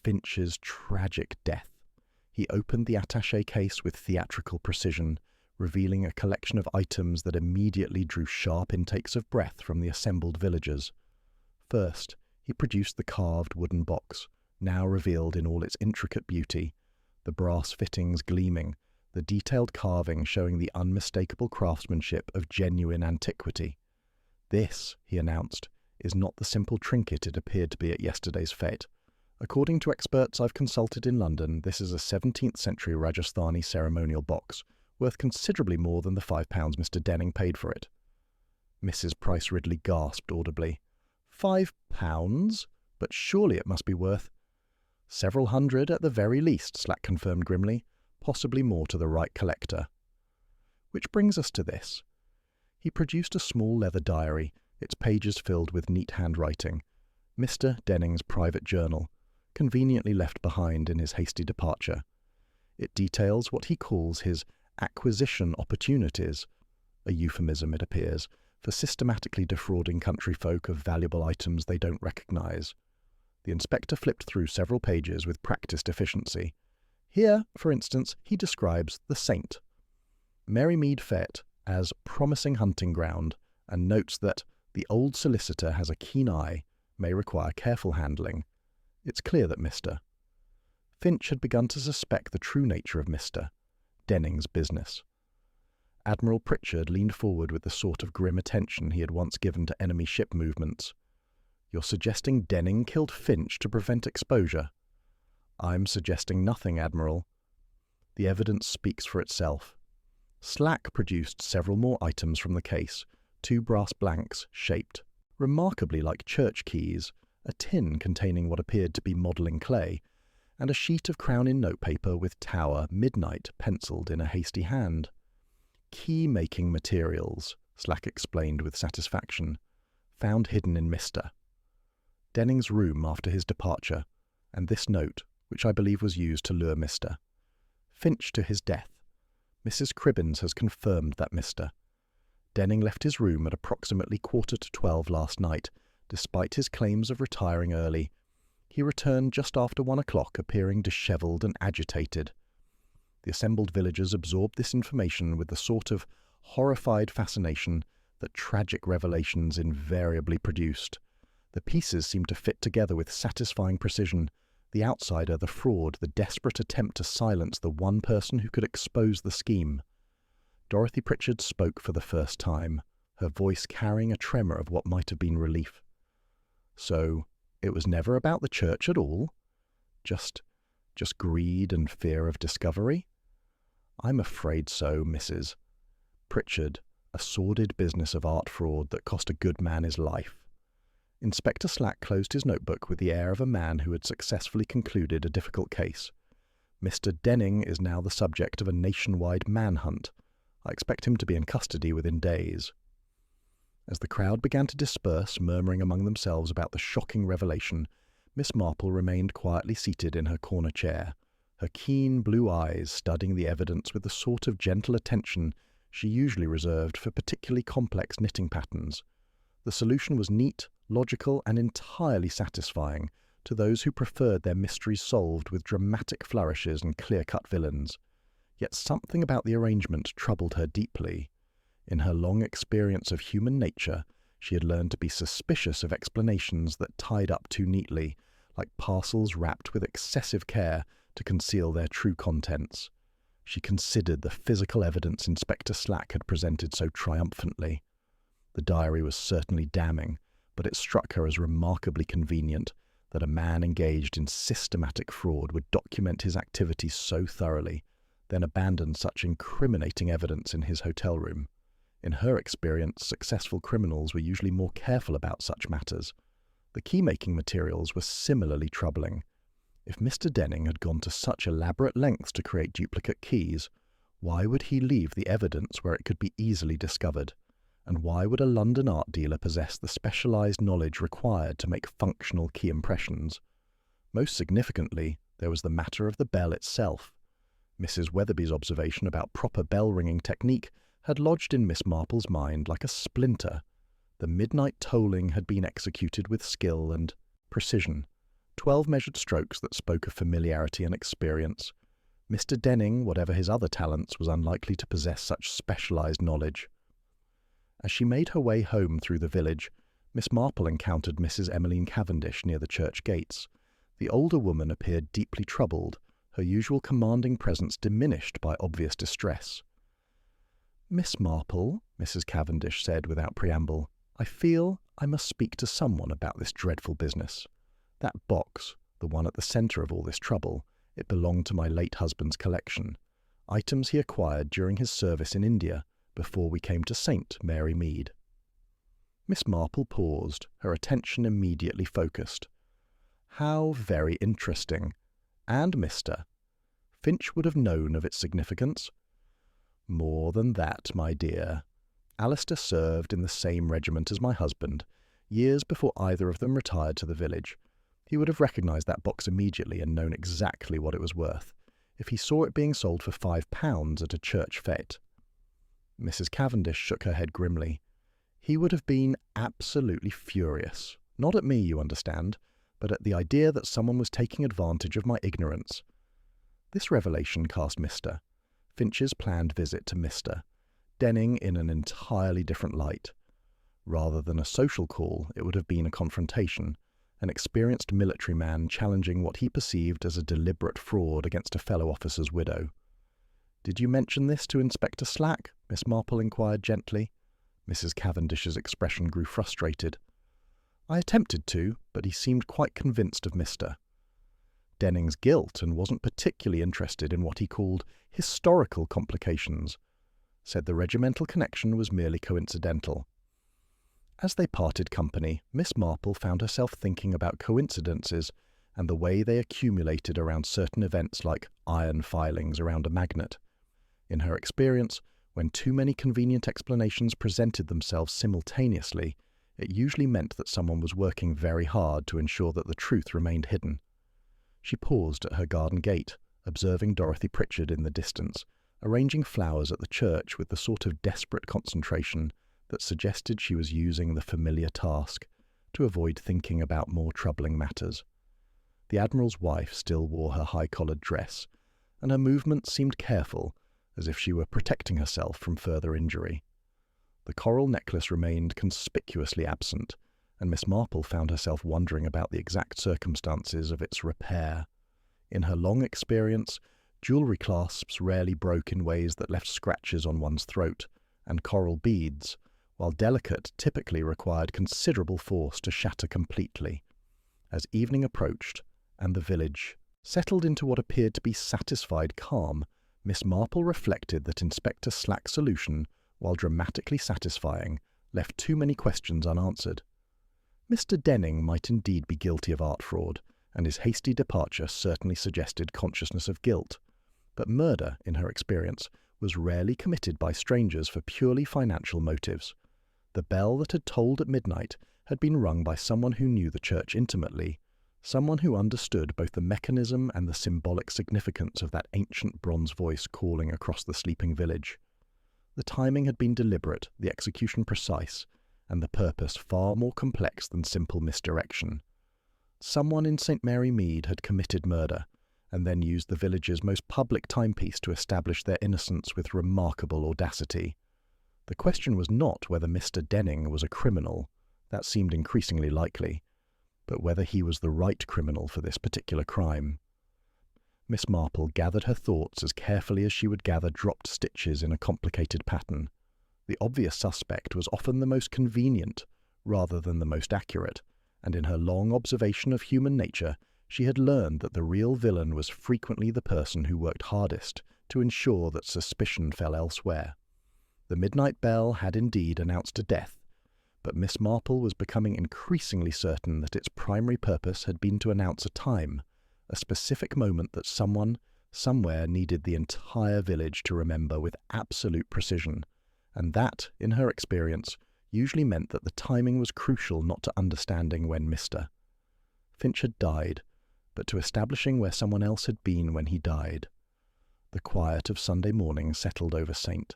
Finch's tragic death." He opened the attaché case with theatrical precision, revealing a collection of items that immediately drew sharp intakes of breath from the assembled villagers. First, he produced the carved wooden box, now revealed in all its intricate beauty, the brass fittings gleaming, the detailed carving showing the unmistakable craftsmanship of genuine antiquity. "This," he announced, "is not the simple trinket it appeared to be at yesterday's fête. According to experts I've consulted in London, this is a 17th century Rajasthani ceremonial box, worth considerably more than the £5 Mr. Denning paid for it." Mrs. Price Ridley gasped audibly. £5? But surely it must be worth— "Several hundred at the very least," Slack confirmed grimly, "possibly more to the right collector." Which brings us to this. He produced a small leather diary, its pages filled with neat handwriting, Mr. Denning's private journal, conveniently left behind in his hasty departure. It details what he calls his acquisition opportunities, a euphemism, it appears, for systematically defrauding country folk of valuable items they don't recognise. The inspector flipped through several pages with practised efficiency. Here, for instance, he describes the Saint, Merrymead Fete, as promising hunting ground, and notes that the old solicitor has a keen eye, may require careful handling. It's clear that Mr. Finch had begun to suspect the true nature of Mr. Denning's business. Admiral Pritchard leaned forward with the sort of grim attention he had once given to enemy ship movements. "You're suggesting Denning killed Finch to prevent exposure?" "I'm suggesting nothing, Admiral. The evidence speaks for itself." Slack produced several more items from the case, 2 brass blanks, shaped remarkably like church keys, a tin containing what appeared to be modelling clay, and a sheet of Crown-in notepaper with Tower Midnight pencilled in a hasty hand. "Key-making materials," Slack explained with satisfaction, "found hidden in Mr. Denning's room after his departure, and this note, which I believe was used to lure Mr. Finch to his death. Mrs. Cribbins has confirmed that Mr. Denning left his room at approximately 11:45 last night, despite his claims of retiring early. He returned just after 1 o'clock, appearing dishevelled and agitated." The assembled villagers absorbed this information with the sort of horrified fascination that tragic revelations invariably produced. The pieces seemed to fit together with satisfying precision: the outsider, the fraud, the desperate attempt to silence the one person who could expose the scheme. Dorothy Pritchard spoke for the first time, her voice carrying a tremor of what might have been relief. "So, it was never about the church at all? Just greed and fear of discovery?" "I'm afraid so, Mrs. Pritchard, a sordid business of art fraud that cost a good man his life." Inspector Slack closed his notebook with the air of a man who had successfully concluded a difficult case. "Mr. Denning is now the subject of a nationwide manhunt. I expect him to be in custody within days." As the crowd began to disperse, murmuring among themselves about the shocking revelation, Miss Marple remained quietly seated in her corner chair, her keen blue eyes studying the evidence with the sort of gentle attention she usually reserved for particularly complex knitting patterns. The solution was neat, logical, and entirely satisfying to those who preferred their mysteries solved with dramatic flourishes and clear-cut villains. Yet something about the arrangement troubled her deeply. In her long experience of human nature, she had learned to be suspicious of explanations that tied up too neatly, like parcels wrapped with excessive care to conceal their true contents. She considered the physical evidence Inspector Slack had presented so triumphantly. The diary was certainly damning, but it struck her as remarkably convenient that a man engaged in systematic fraud would document his activities so thoroughly, then abandon such incriminating evidence in his hotel room. In her experience, successful criminals were usually more careful about such matters. The key-making materials were similarly troubling. If Mr. Denning had gone to such elaborate lengths to create duplicate keys, why would he leave the evidence where it could be easily discovered? And why would a London art dealer possess the specialised knowledge required to make functional key impressions? Most significantly, there was the matter of the bell itself. Mrs. Weatherby's observation about proper bell-ringing technique had lodged in Miss Marple's mind like a splinter. The midnight tolling had been executed with skill and precision, 12 measured strokes that spoke of familiarity and experience. Mr. Denning, whatever his other talents, was unlikely to possess such specialised knowledge. As she made her way home through the village, Miss Marple encountered Mrs. Emmeline Cavendish near the church gates. The older woman appeared deeply troubled, her usual commanding presence diminished by obvious distress. "Miss Marple," Mrs. Cavendish said without preamble, "I feel I must speak to someone about this dreadful business. That box, the one at the centre of all this trouble, it belonged to my late husband's collection, items he acquired during his service in India, before we came to St. Mary Mead." Miss Marple paused, her attention immediately focused. "How very interesting. And Mr. Finch would have known of its significance?" "More than that, my dear. Alistair served in the same regiment as my husband, years before either of them retired to the village. He would have recognised that box immediately and known exactly what it was worth, if he saw it being sold for £5 at a church fete." Mrs. Cavendish shook her head grimly. He would have been absolutely furious. Not at me, you understand, but at the idea that someone was taking advantage of my ignorance. This revelation cast Mr. Finch's planned visit to Mr. Denning in an entirely different light. Rather than a social call, it would have been a confrontation, an experienced military man challenging what he perceived as a deliberate fraud against a fellow officer's widow. "Did you mention this to Inspector Slack?" Miss Marple inquired gently. Mrs. Cavendish's expression grew frustrated. "I attempted to, but he seemed quite convinced of Mr. Denning's guilt and wasn't particularly interested in what he called historical complications. Said the regimental connection was merely coincidental." As they parted company, Miss Marple found herself thinking about coincidences and the way they accumulated around certain events like iron filings around a magnet. In her experience, when too many convenient explanations presented themselves simultaneously, it usually meant that someone was working very hard to ensure that the truth remained hidden. She paused at her garden gate, observing Dorothy Pritchard in the distance, arranging flowers at the church with the sort of desperate concentration that suggested she was using the familiar task to avoid thinking about more troubling matters. The Admiral's wife still wore her high-collared dress, and her movements seemed careful, as if she were protecting herself from further injury. The coral necklace remained conspicuously absent, and Miss Marple found herself wondering about the exact circumstances of its repair. In her long experience, jewellery clasps rarely broke in ways that left scratches on one's throat, and coral beads, while delicate, typically required considerable force to shatter completely. As evening approached, and the village settled into what appeared to be satisfied calm, Miss Marple reflected that Inspector Slack's solution, while dramatically satisfying, left too many questions unanswered. Mr. Denning might indeed be guilty of art fraud, and his hasty departure certainly suggested consciousness of guilt. But murder, in her experience, was rarely committed by strangers for purely financial motives. The bell that had tolled at midnight had been rung by someone who knew the church intimately, someone who understood both the mechanism and the symbolic significance of that ancient bronze voice calling across the sleeping village. The timing had been deliberate, the execution precise, and the purpose far more complex than simple misdirection. Someone in St. Mary Mead had committed murder, and then used the village's most public timepiece to establish their innocence with remarkable audacity. The question was not whether Mr. Denning was a criminal, that seemed increasingly likely, but whether he was the right criminal for this particular crime. Miss Marple gathered her thoughts as carefully as she would gather dropped stitches in a complicated pattern. The obvious suspect was often the most convenient, rather than the most accurate, and in her long observation of human nature, she had learned that the real villain was frequently the person who worked hardest to ensure that suspicion fell elsewhere. The midnight bell had indeed announced a death, but Miss Marple was becoming increasingly certain that its primary purpose had been to announce a time, a specific moment that someone, somewhere needed the entire village to remember with absolute precision, and that, in her experience, usually meant that the timing was crucial not to understanding when Mr. Finch had died, but to establishing where someone else had been when he died. The quiet of Sunday morning settled over St.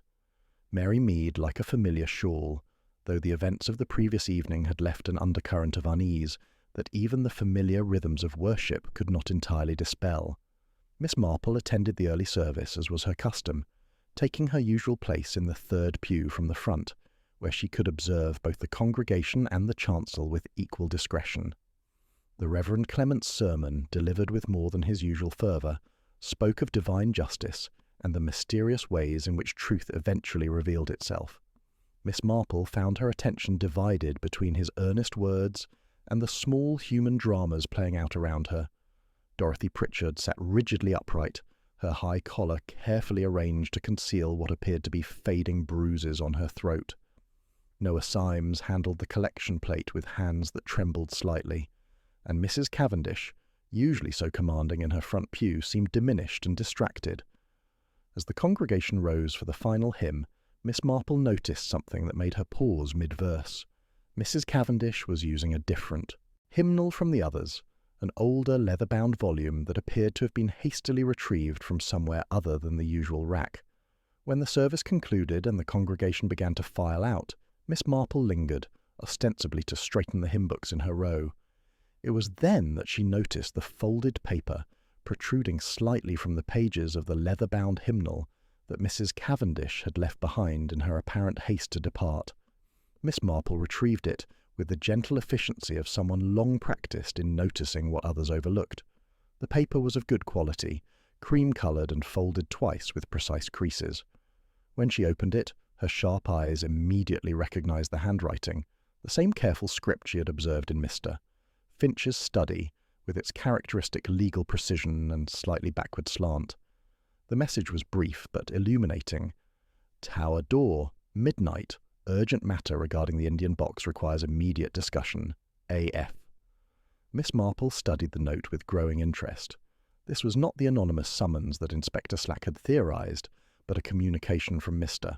Mary Mead like a familiar shawl, though the events of the previous evening had left an undercurrent of unease that even the familiar rhythms of worship could not entirely dispel. Miss Marple attended the early service as was her custom, taking her usual place in the third pew from the front, where she could observe both the congregation and the chancel with equal discretion. The Reverend Clement's sermon, delivered with more than his usual fervour, spoke of divine justice and the mysterious ways in which truth eventually revealed itself. Miss Marple found her attention divided between his earnest words and the small human dramas playing out around her. Dorothy Pritchard sat rigidly upright, her high collar carefully arranged to conceal what appeared to be fading bruises on her throat. Noah Symes handled the collection plate with hands that trembled slightly, and Mrs. Cavendish, usually so commanding in her front pew, seemed diminished and distracted. As the congregation rose for the final hymn, Miss Marple noticed something that made her pause mid-verse. Mrs. Cavendish was using a different hymnal from the others, an older leather-bound volume that appeared to have been hastily retrieved from somewhere other than the usual rack. When the service concluded and the congregation began to file out, Miss Marple lingered, ostensibly to straighten the hymn books in her row. It was then that she noticed the folded paper protruding slightly from the pages of the leather-bound hymnal that Mrs. Cavendish had left behind in her apparent haste to depart. Miss Marple retrieved it with the gentle efficiency of someone long practised in noticing what others overlooked. The paper was of good quality, cream-coloured and folded twice with precise creases. When she opened it, her sharp eyes immediately recognised the handwriting, the same careful script she had observed in Mr. Finch's study, with its characteristic legal precision and slightly backward slant. The message was brief but illuminating. Tower door, midnight, urgent matter regarding the Indian box requires immediate discussion. A.F. Miss Marple studied the note with growing interest. This was not the anonymous summons that Inspector Slack had theorised, but a communication from Mr.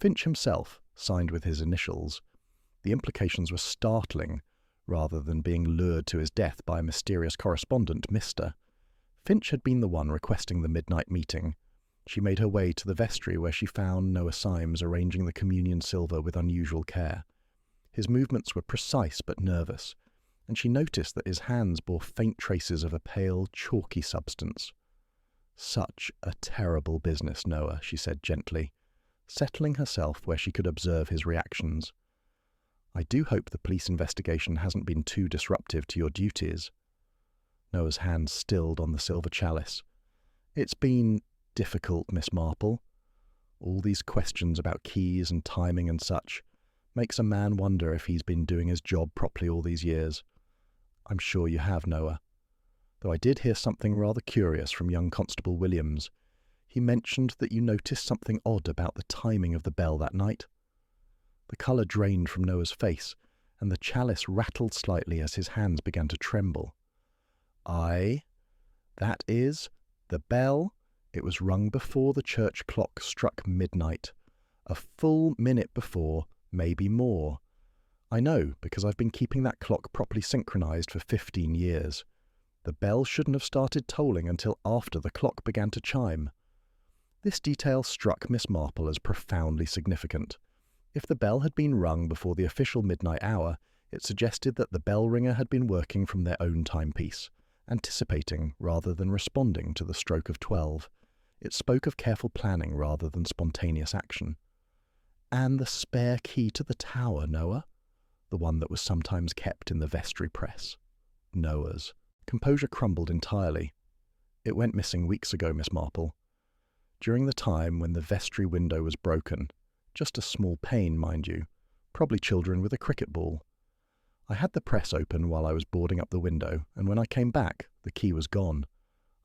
Finch himself, signed with his initials. The implications were startling, rather than being lured to his death by a mysterious correspondent, Mr. Finch had been the one requesting the midnight meeting. She made her way to the vestry where she found Noah Symes arranging the communion silver with unusual care. His movements were precise but nervous, and she noticed that his hands bore faint traces of a pale, chalky substance. "Such a terrible business, Noah," she said gently, settling herself where she could observe his reactions. "I do hope the police investigation hasn't been too disruptive to your duties." Noah's hand stilled on the silver chalice. "It's been difficult, Miss Marple. All these questions about keys and timing and such makes a man wonder if he's been doing his job properly all these years. I'm sure you have, Noah. Though I did hear something rather curious from young Constable Williams. He mentioned that you noticed something odd about the timing of the bell that night." The colour drained from Noah's face, and the chalice rattled slightly as his hands began to tremble. "Aye, that is, the bell. It was rung before the church clock struck midnight. A full minute before, maybe more. I know, because I've been keeping that clock properly synchronised for 15 years. The bell shouldn't have started tolling until after the clock began to chime." This detail struck Miss Marple as profoundly significant. If the bell had been rung before the official midnight hour, it suggested that the bell ringer had been working from their own timepiece, anticipating rather than responding to the stroke of 12. It spoke of careful planning rather than spontaneous action. "And the spare key to the tower, Noah?" The one that was sometimes kept in the vestry press. Noah's. Composure crumbled entirely. "It went missing weeks ago, Miss Marple. During the time when the vestry window was broken. Just a small pane, mind you. Probably children with a cricket ball. I had the press open while I was boarding up the window, and when I came back, the key was gone.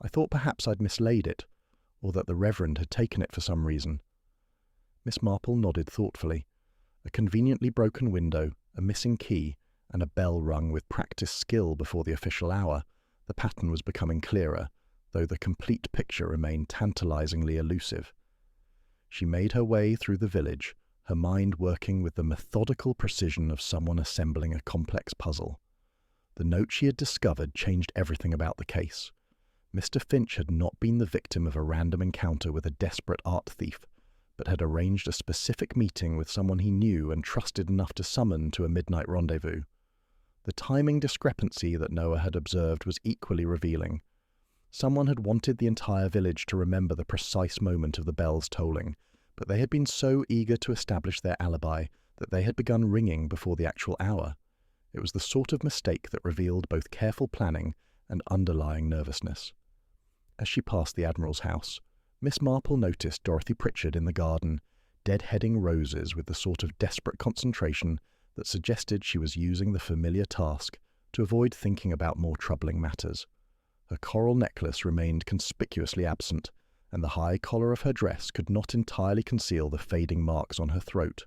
I thought perhaps I'd mislaid it, or that the Reverend had taken it for some reason." Miss Marple nodded thoughtfully. A conveniently broken window, a missing key, and a bell rung with practised skill before the official hour. The pattern was becoming clearer, though the complete picture remained tantalizingly elusive. She made her way through the village, her mind working with the methodical precision of someone assembling a complex puzzle. The note she had discovered changed everything about the case. Mr. Finch had not been the victim of a random encounter with a desperate art thief, but had arranged a specific meeting with someone he knew and trusted enough to summon to a midnight rendezvous. The timing discrepancy that Noah had observed was equally revealing. Someone had wanted the entire village to remember the precise moment of the bells tolling, but they had been so eager to establish their alibi that they had begun ringing before the actual hour. It was the sort of mistake that revealed both careful planning and underlying nervousness. As she passed the Admiral's house, Miss Marple noticed Dorothy Pritchard in the garden, deadheading roses with the sort of desperate concentration that suggested she was using the familiar task to avoid thinking about more troubling matters. Her coral necklace remained conspicuously absent, and the high collar of her dress could not entirely conceal the fading marks on her throat.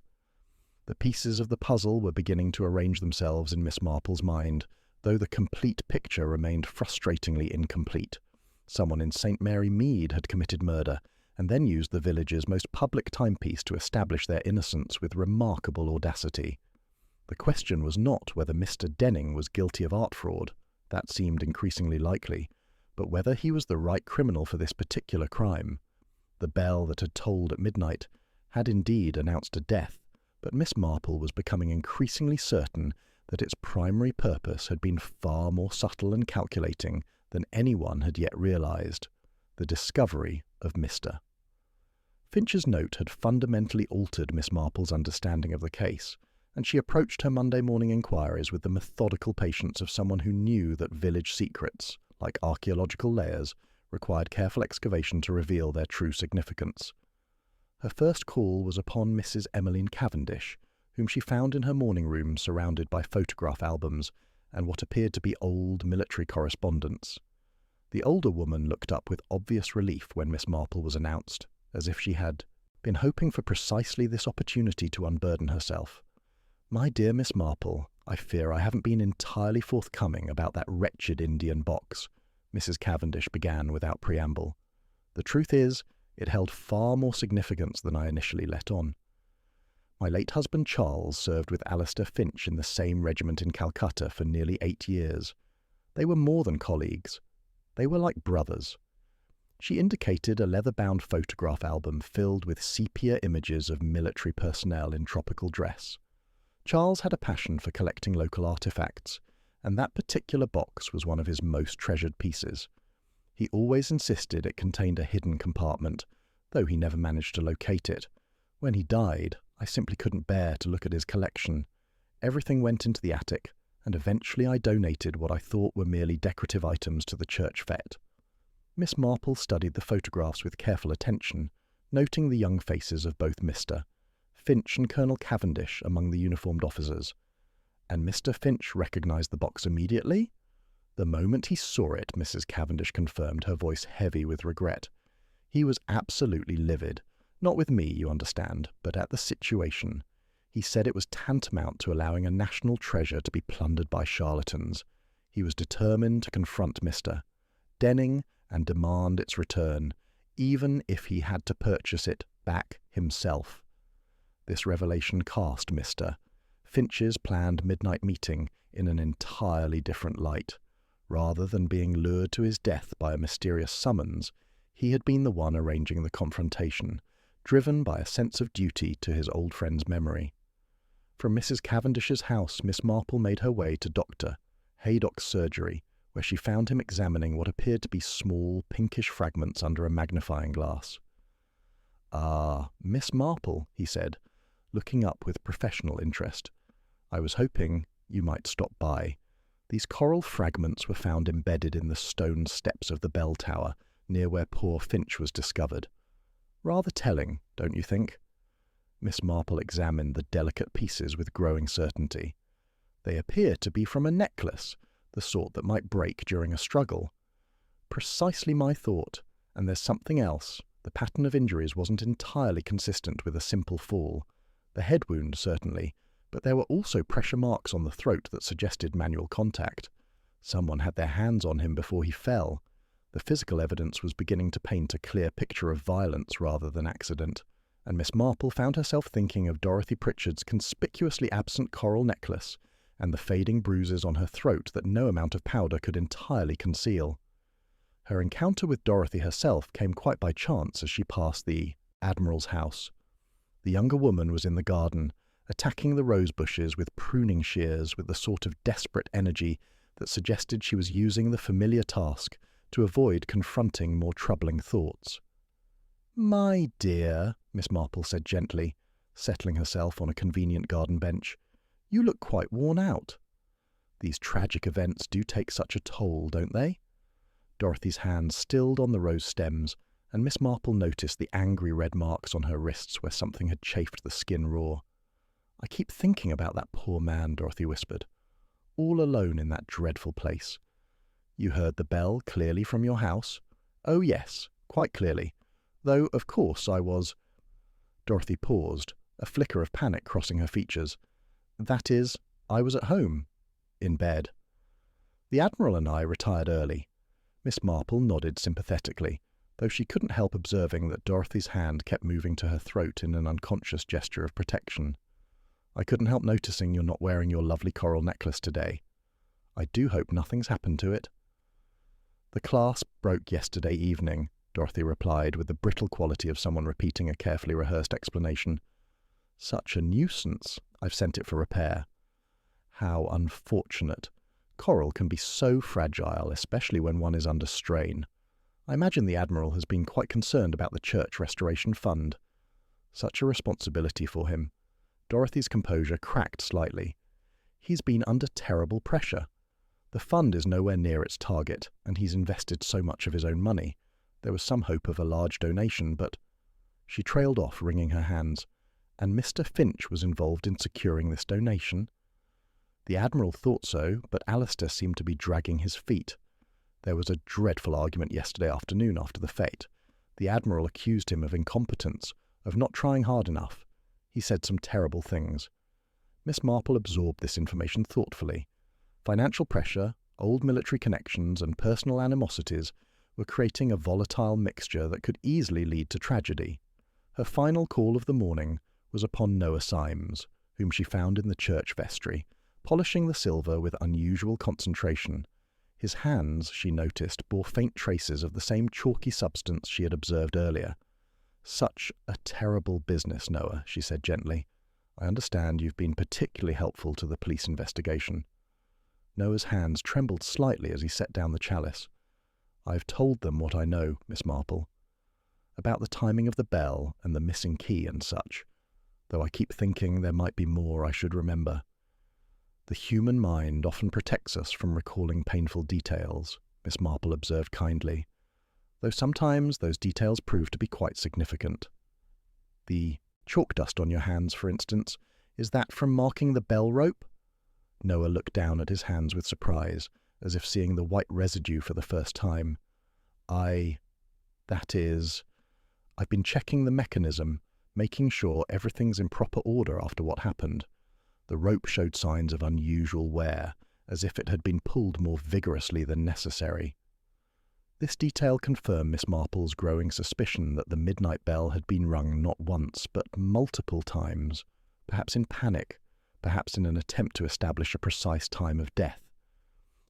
The pieces of the puzzle were beginning to arrange themselves in Miss Marple's mind, though the complete picture remained frustratingly incomplete. Someone in St. Mary Mead had committed murder, and then used the village's most public timepiece to establish their innocence with remarkable audacity. The question was not whether Mr. Denning was guilty of art fraud. That seemed increasingly likely, but whether he was the right criminal for this particular crime. The bell that had tolled at midnight had indeed announced a death, but Miss Marple was becoming increasingly certain that its primary purpose had been far more subtle and calculating than anyone had yet realised: the discovery of Mr. Finch's note had fundamentally altered Miss Marple's understanding of the case, and she approached her Monday morning inquiries with the methodical patience of someone who knew that village secrets, like archaeological layers, required careful excavation to reveal their true significance. Her first call was upon Mrs. Emmeline Cavendish, whom she found in her morning room surrounded by photograph albums and what appeared to be old military correspondence. The older woman looked up with obvious relief when Miss Marple was announced, as if she had been hoping for precisely this opportunity to unburden herself. "My dear Miss Marple, I fear I haven't been entirely forthcoming about that wretched Indian box," Mrs. Cavendish began without preamble. "The truth is, it held far more significance than I initially let on. My late husband Charles served with Alistair Finch in the same regiment in Calcutta for nearly 8 years. They were more than colleagues. They were like brothers." She indicated a leather-bound photograph album filled with sepia images of military personnel in tropical dress. Charles had a passion for collecting local artefacts, and that particular box was one of his most treasured pieces. He always insisted it contained a hidden compartment, though he never managed to locate it. When he died, I simply couldn't bear to look at his collection. Everything went into the attic, and eventually I donated what I thought were merely decorative items to the church fete. Miss Marple studied the photographs with careful attention, noting the young faces of both Mr. Finch and Colonel Cavendish among the uniformed officers. "And Mr. Finch recognised the box immediately?" "The moment he saw it," Mrs. Cavendish confirmed, her voice heavy with regret. "He was absolutely livid. Not with me, you understand, but at the situation. He said it was tantamount to allowing a national treasure to be plundered by charlatans. He was determined to confront Mr. Denning and demand its return, even if he had to purchase it back himself." This revelation cast Mr. Finch's planned midnight meeting in an entirely different light. Rather than being lured to his death by a mysterious summons, he had been the one arranging the confrontation, driven by a sense of duty to his old friend's memory. From Mrs. Cavendish's house, Miss Marple made her way to Dr. Haydock's surgery, where she found him examining what appeared to be small, pinkish fragments under a magnifying glass. "Ah, Miss Marple," he said, looking up with professional interest. "I was hoping you might stop by. These coral fragments were found embedded in the stone steps of the bell tower, near where poor Finch was discovered. Rather telling, don't you think?" Miss Marple examined the delicate pieces with growing certainty. "They appear to be from a necklace, the sort that might break during a struggle." "Precisely my thought. And there's something else. The pattern of injuries wasn't entirely consistent with a simple fall. The head wound, certainly, but there were also pressure marks on the throat that suggested manual contact. Someone had their hands on him before he fell. The physical evidence was beginning to paint a clear picture of violence rather than accident, and Miss Marple found herself thinking of Dorothy Pritchard's conspicuously absent coral necklace and the fading bruises on her throat that no amount of powder could entirely conceal. Her encounter with Dorothy herself came quite by chance as she passed the Admiral's house. The younger woman was in the garden, attacking the rose bushes with pruning shears with the sort of desperate energy that suggested she was using the familiar task to avoid confronting more troubling thoughts. "My dear," Miss Marple said gently, settling herself on a convenient garden bench, "you look quite worn out. These tragic events do take such a toll, don't they?" Dorothy's hands stilled on the rose stems, and Miss Marple noticed the angry red marks on her wrists where something had chafed the skin raw. "I keep thinking about that poor man," Dorothy whispered. "All alone in that dreadful place. You heard the bell clearly from your house?" "Oh, yes, quite clearly. Though, of course, I was—" Dorothy paused, a flicker of panic crossing her features. "That is, I was at home, in bed. The Admiral and I retired early." Miss Marple nodded sympathetically, though she couldn't help observing that Dorothy's hand kept moving to her throat in an unconscious gesture of protection. "I couldn't help noticing you're not wearing your lovely coral necklace today. I do hope nothing's happened to it." "The clasp broke yesterday evening," Dorothy replied with the brittle quality of someone repeating a carefully rehearsed explanation. Such a nuisance. I've sent it for repair. How unfortunate. Coral can be so fragile, especially when one is under strain. I imagine the Admiral has been quite concerned about the Church Restoration Fund. Such a responsibility for him. Dorothy's composure cracked slightly. He's been under terrible pressure. The fund is nowhere near its target, and he's invested so much of his own money. There was some hope of a large donation, but... She trailed off, wringing her hands. And Mr. Finch was involved in securing this donation? The Admiral thought so, but Alistair seemed to be dragging his feet. There was a dreadful argument yesterday afternoon after the fete. The Admiral accused him of incompetence, of not trying hard enough. He said some terrible things. Miss Marple absorbed this information thoughtfully. Financial pressure, old military connections, and personal animosities were creating a volatile mixture that could easily lead to tragedy. Her final call of the morning was upon Noah Symes, whom she found in the church vestry, polishing the silver with unusual concentration. His hands, she noticed, bore faint traces of the same chalky substance she had observed earlier. "Such a terrible business, Noah," she said gently. "I understand you've been particularly helpful to the police investigation." Noah's hands trembled slightly as he set down the chalice. "I've told them what I know, Miss Marple. About the timing of the bell and the missing key and such, though I keep thinking there might be more I should remember. The human mind often protects us from recalling painful details," Miss Marple observed kindly, "though sometimes those details prove to be quite significant. The chalk dust on your hands, for instance, is that from marking the bell rope?" Noah looked down at his hands with surprise, as if seeing the white residue for the first time. That is, I've been checking the mechanism, making sure everything's in proper order after what happened. The rope showed signs of unusual wear, as if it had been pulled more vigorously than necessary. This detail confirmed Miss Marple's growing suspicion that the midnight bell had been rung not once, but multiple times, perhaps in panic, perhaps in an attempt to establish a precise time of death.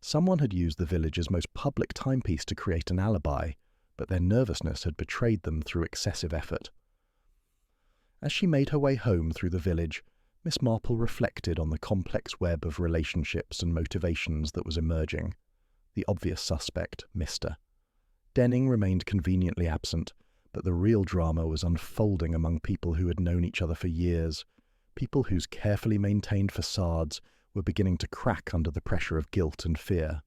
Someone had used the village's most public timepiece to create an alibi, but their nervousness had betrayed them through excessive effort. As she made her way home through the village, Miss Marple reflected on the complex web of relationships and motivations that was emerging. The obvious suspect, Mr. Denning, remained conveniently absent, but the real drama was unfolding among people who had known each other for years, people whose carefully maintained facades were beginning to crack under the pressure of guilt and fear.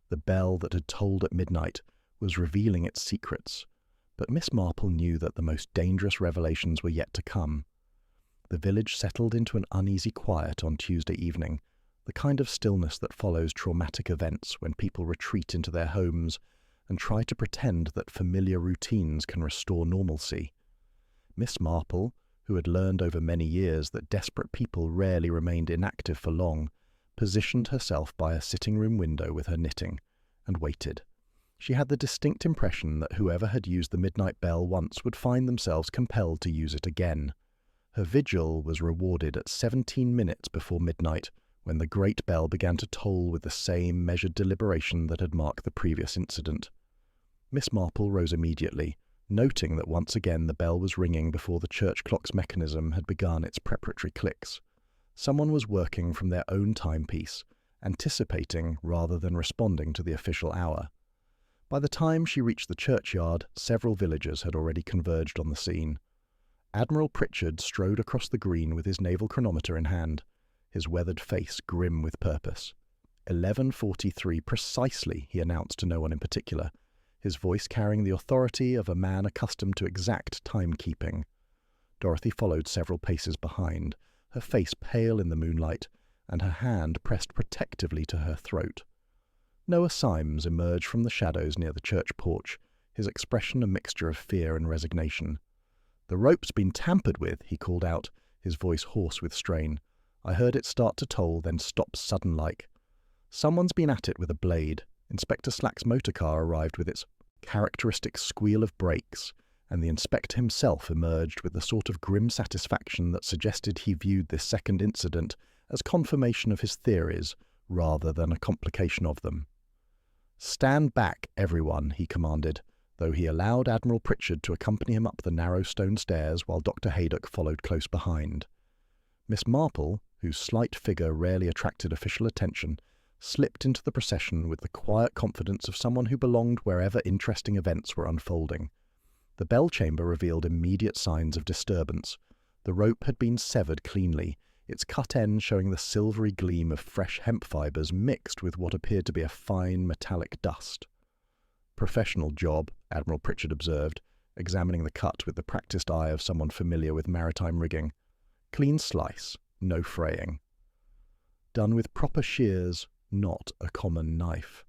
The bell that had tolled at midnight was revealing its secrets, but Miss Marple knew that the most dangerous revelations were yet to come. The village settled into an uneasy quiet on Tuesday evening, the kind of stillness that follows traumatic events when people retreat into their homes and try to pretend that familiar routines can restore normalcy. Miss Marple, who had learned over many years that desperate people rarely remained inactive for long, positioned herself by a sitting-room window with her knitting, and waited. She had the distinct impression that whoever had used the midnight bell once would find themselves compelled to use it again. Her vigil was rewarded at 17 minutes before midnight, when the great bell began to toll with the same measured deliberation that had marked the previous incident. Miss Marple rose immediately, noting that once again the bell was ringing before the church clock's mechanism had begun its preparatory clicks. Someone was working from their own timepiece, anticipating rather than responding to the official hour. By the time she reached the churchyard, several villagers had already converged on the scene. Admiral Pritchard strode across the green with his naval chronometer in hand, his weathered face grim with purpose. 11:43 precisely, he announced to no one in particular, his voice carrying the authority of a man accustomed to exact timekeeping. Dorothy followed several paces behind, her face pale in the moonlight, and her hand pressed protectively to her throat. Noah Symes emerged from the shadows near the church porch, his expression a mixture of fear and resignation. "The rope's been tampered with," he called out, his voice hoarse with strain. "I heard it start to toll, then stop sudden-like. Someone's been at it with a blade." Inspector Slack's motor car arrived with its characteristic squeal of brakes, and the inspector himself emerged with the sort of grim satisfaction that suggested he viewed this second incident as confirmation of his theories rather than a complication of them. "Stand back, everyone," he commanded. though he allowed Admiral Pritchard to accompany him up the narrow stone stairs while Dr. Haydock followed close behind. Miss Marple, whose slight figure rarely attracted official attention, slipped into the procession with the quiet confidence of someone who belonged wherever interesting events were unfolding. The bell chamber revealed immediate signs of disturbance. The rope had been severed cleanly, its cut end showing the silvery gleam of fresh hemp fibres mixed with what appeared to be a fine metallic dust. "Professional job," Admiral Pritchard observed, examining the cut with the practised eye of someone familiar with maritime rigging. "Clean slice, no fraying. Done with proper shears, not a common knife."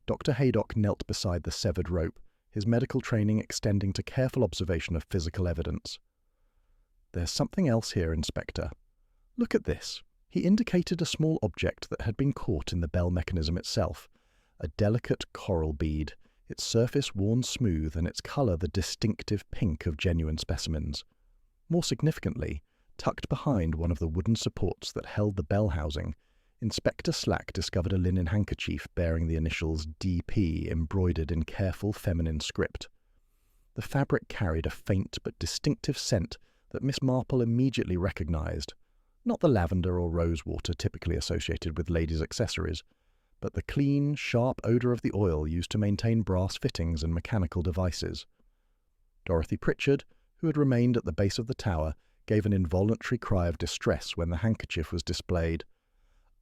Dr. Haydock knelt beside the severed rope, his medical training extending to careful observation of physical evidence. "There's something else here, Inspector. Look at this." He indicated a small object that had been caught in the bell mechanism itself, a delicate coral bead, its surface worn smooth and its colour the distinctive pink of genuine specimens. More significantly, tucked behind one of the wooden supports that held the bell housing, Inspector Slack discovered a linen handkerchief bearing the initials D.P. embroidered in careful feminine script. The fabric carried a faint but distinctive scent that Miss Marple immediately recognised, not the lavender or rosewater typically associated with ladies' accessories, but the clean, sharp odour of the oil used to maintain brass fittings and mechanical devices. Dorothy Pritchard, who had remained at the base of the tower, gave an involuntary cry of distress when the handkerchief was displayed.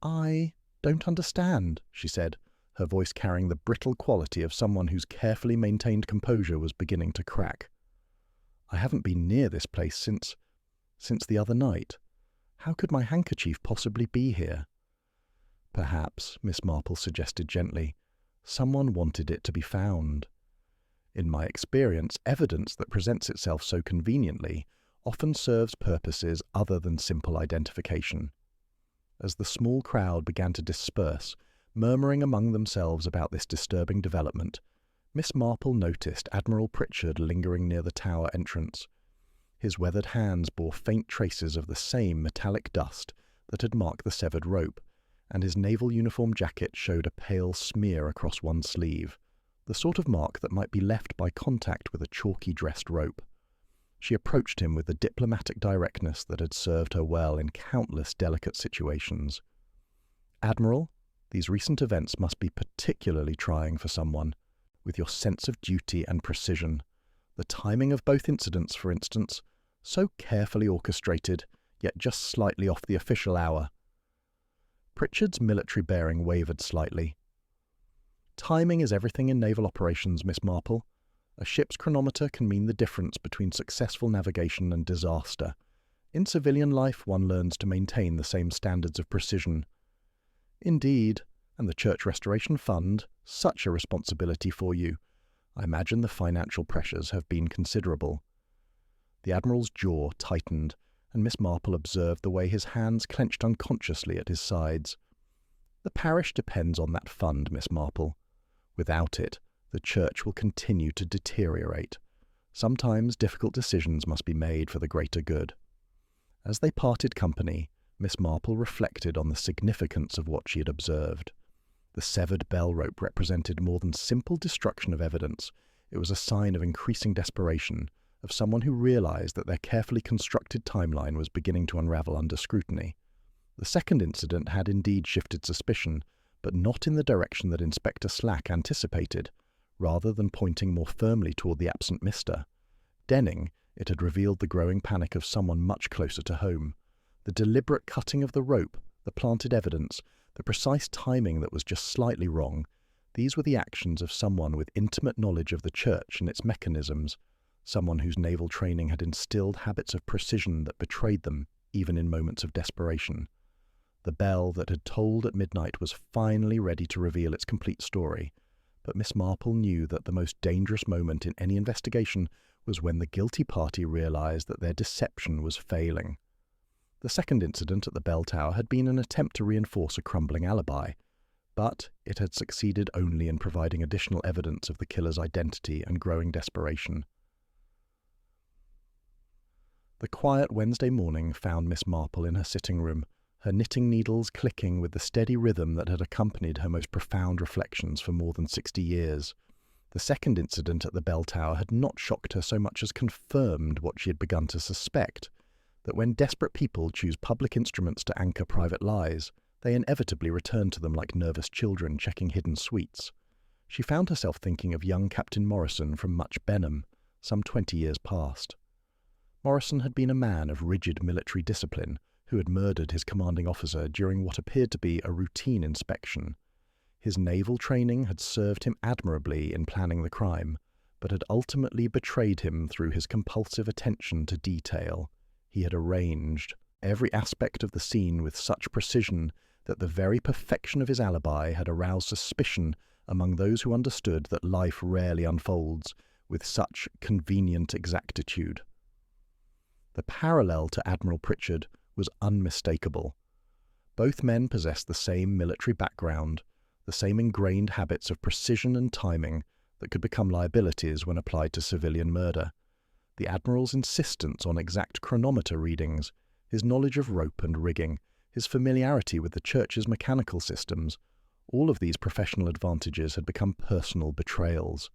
"I don't understand," she said, her voice carrying the brittle quality of someone whose carefully maintained composure was beginning to crack. "I haven't been near this place since the other night. How could my handkerchief possibly be here?" "Perhaps," Miss Marple suggested gently, "someone wanted it to be found. In my experience, evidence that presents itself so conveniently often serves purposes other than simple identification." As the small crowd began to disperse, murmuring among themselves about this disturbing development, Miss Marple noticed Admiral Pritchard lingering near the tower entrance. His weathered hands bore faint traces of the same metallic dust that had marked the severed rope, and his naval uniform jacket showed a pale smear across one sleeve, the sort of mark that might be left by contact with a chalky dressed rope. She approached him with the diplomatic directness that had served her well in countless delicate situations. "Admiral, these recent events must be particularly trying for someone, with your sense of duty and precision. The timing of both incidents, for instance, so carefully orchestrated, yet just slightly off the official hour." Pritchard's military bearing wavered slightly. "Timing is everything in naval operations, Miss Marple. A ship's chronometer can mean the difference between successful navigation and disaster. In civilian life, one learns to maintain the same standards of precision." "Indeed, and the Church Restoration Fund, such a responsibility for you. I imagine the financial pressures have been considerable." The Admiral's jaw tightened, and Miss Marple observed the way his hands clenched unconsciously at his sides. "The parish depends on that fund, Miss Marple. Without it, the Church will continue to deteriorate. Sometimes difficult decisions must be made for the greater good." As they parted company, Miss Marple reflected on the significance of what she had observed. The severed bell rope represented more than simple destruction of evidence. It was a sign of increasing desperation, of someone who realized that their carefully constructed timeline was beginning to unravel under scrutiny. The second incident had indeed shifted suspicion, but not in the direction that Inspector Slack anticipated. Rather than pointing more firmly toward the absent Mr. Denning, it had revealed the growing panic of someone much closer to home. The deliberate cutting of the rope, the planted evidence, the precise timing that was just slightly wrong, these were the actions of someone with intimate knowledge of the Church and its mechanisms, someone whose naval training had instilled habits of precision that betrayed them, even in moments of desperation. The bell that had tolled at midnight was finally ready to reveal its complete story, but Miss Marple knew that the most dangerous moment in any investigation was when the guilty party realized that their deception was failing. The second incident at the bell tower had been an attempt to reinforce a crumbling alibi, but it had succeeded only in providing additional evidence of the killer's identity and growing desperation. The quiet Wednesday morning found Miss Marple in her sitting room, her knitting needles clicking with the steady rhythm that had accompanied her most profound reflections for more than 60 years. The second incident at the bell tower had not shocked her so much as confirmed what she had begun to suspect, that when desperate people choose public instruments to anchor private lies, they inevitably return to them like nervous children checking hidden sweets. She found herself thinking of young Captain Morrison from Much Benham, some 20 years past. Morrison had been a man of rigid military discipline who had murdered his commanding officer during what appeared to be a routine inspection. His naval training had served him admirably in planning the crime, but had ultimately betrayed him through his compulsive attention to detail. He had arranged every aspect of the scene with such precision that the very perfection of his alibi had aroused suspicion among those who understood that life rarely unfolds with such convenient exactitude. The parallel to Admiral Pritchard was unmistakable. Both men possessed the same military background, the same ingrained habits of precision and timing that could become liabilities when applied to civilian murder. The Admiral's insistence on exact chronometer readings, his knowledge of rope and rigging, his familiarity with the Church's mechanical systems, all of these professional advantages had become personal betrayals.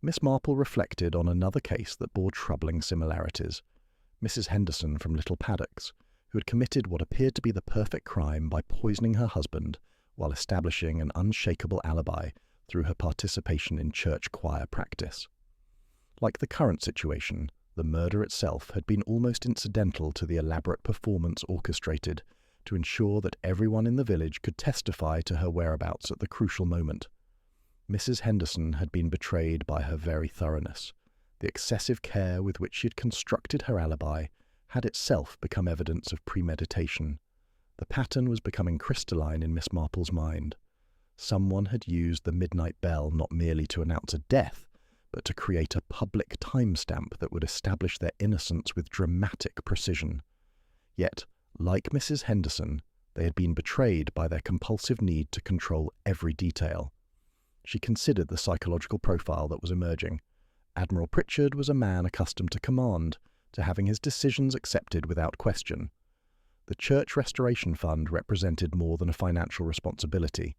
Miss Marple reflected on another case that bore troubling similarities. Mrs. Henderson from Little Paddocks, who had committed what appeared to be the perfect crime by poisoning her husband while establishing an unshakable alibi through her participation in church choir practice. Like the current situation, the murder itself had been almost incidental to the elaborate performance orchestrated to ensure that everyone in the village could testify to her whereabouts at the crucial moment. Mrs. Henderson had been betrayed by her very thoroughness. The excessive care with which she had constructed her alibi had itself become evidence of premeditation. The pattern was becoming crystalline in Miss Marple's mind. Someone had used the midnight bell not merely to announce a death, but to create a public timestamp that would establish their innocence with dramatic precision. Yet, like Mrs. Henderson, they had been betrayed by their compulsive need to control every detail. She considered the psychological profile that was emerging. Admiral Pritchard was a man accustomed to command, to having his decisions accepted without question. The Church Restoration Fund represented more than a financial responsibility.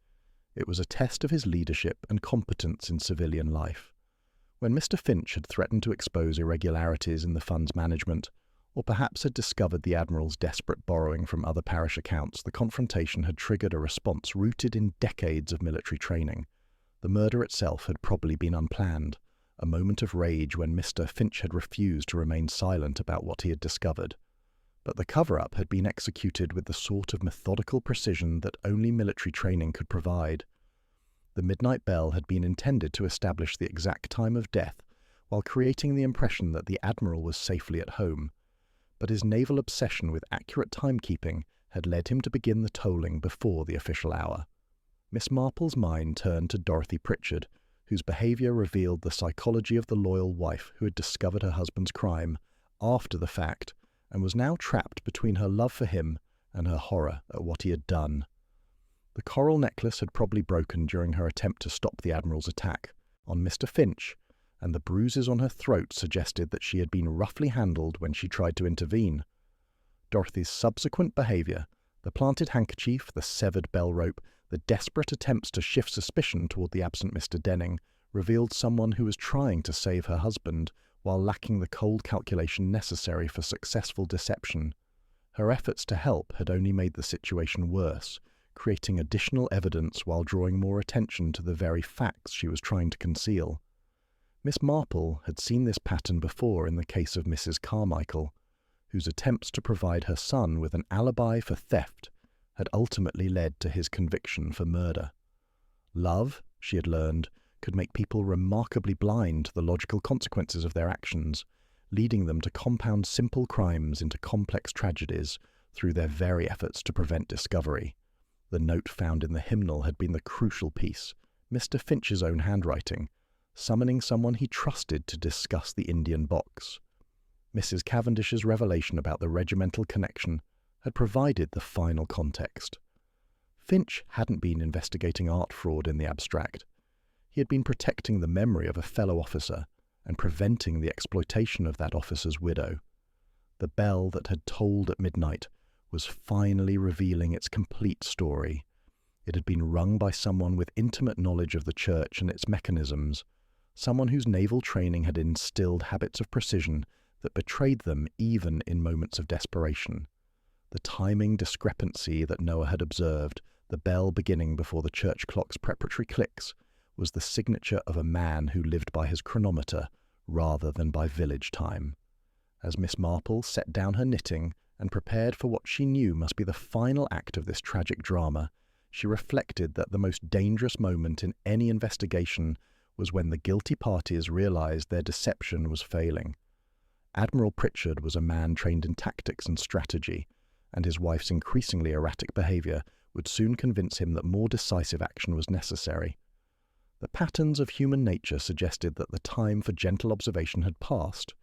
It was a test of his leadership and competence in civilian life. When Mr. Finch had threatened to expose irregularities in the fund's management, or perhaps had discovered the Admiral's desperate borrowing from other parish accounts, the confrontation had triggered a response rooted in decades of military training. The murder itself had probably been unplanned, a moment of rage when Mr. Finch had refused to remain silent about what he had discovered. But the cover-up had been executed with the sort of methodical precision that only military training could provide. The midnight bell had been intended to establish the exact time of death while creating the impression that the Admiral was safely at home. But his naval obsession with accurate timekeeping had led him to begin the tolling before the official hour. Miss Marple's mind turned to Dorothy Pritchard, whose behaviour revealed the psychology of the loyal wife who had discovered her husband's crime after the fact and was now trapped between her love for him and her horror at what he had done. The coral necklace had probably broken during her attempt to stop the Admiral's attack on Mr. Finch, and the bruises on her throat suggested that she had been roughly handled when she tried to intervene. Dorothy's subsequent behaviour, the planted handkerchief, the severed bell rope, the desperate attempts to shift suspicion toward the absent Mr. Denning, revealed someone who was trying to save her husband while lacking the cold calculation necessary for successful deception. Her efforts to help had only made the situation worse, creating additional evidence while drawing more attention to the very facts she was trying to conceal. Miss Marple had seen this pattern before in the case of Mrs. Carmichael, whose attempts to provide her son with an alibi for theft had ultimately led to his conviction for murder. Love, she had learned, could make people remarkably blind to the logical consequences of their actions, leading them to compound simple crimes into complex tragedies through their very efforts to prevent discovery. The note found in the hymnal had been the crucial piece, Mr. Finch's own handwriting, summoning someone he trusted to discuss the Indian box. Mrs. Cavendish's revelation about the regimental connection had provided the final context. Finch hadn't been investigating art fraud in the abstract. He had been protecting the memory of a fellow officer and preventing the exploitation of that officer's widow. The bell that had tolled at midnight was finally revealing its complete story. It had been rung by someone with intimate knowledge of the church and its mechanisms, someone whose naval training had instilled habits of precision that betrayed them even in moments of desperation. The timing discrepancy that Noah had observed, the bell beginning before the church clock's preparatory clicks, was the signature of a man who lived by his chronometer rather than by village time. As Miss Marple set down her knitting and prepared for what she knew must be the final act of this tragic drama, she reflected that the most dangerous moment in any investigation was when the guilty parties realized their deception was failing. Admiral Pritchard was a man trained in tactics and strategy, and his wife's increasingly erratic behavior would soon convince him that more decisive action was necessary. The patterns of human nature suggested that the time for gentle observation had passed.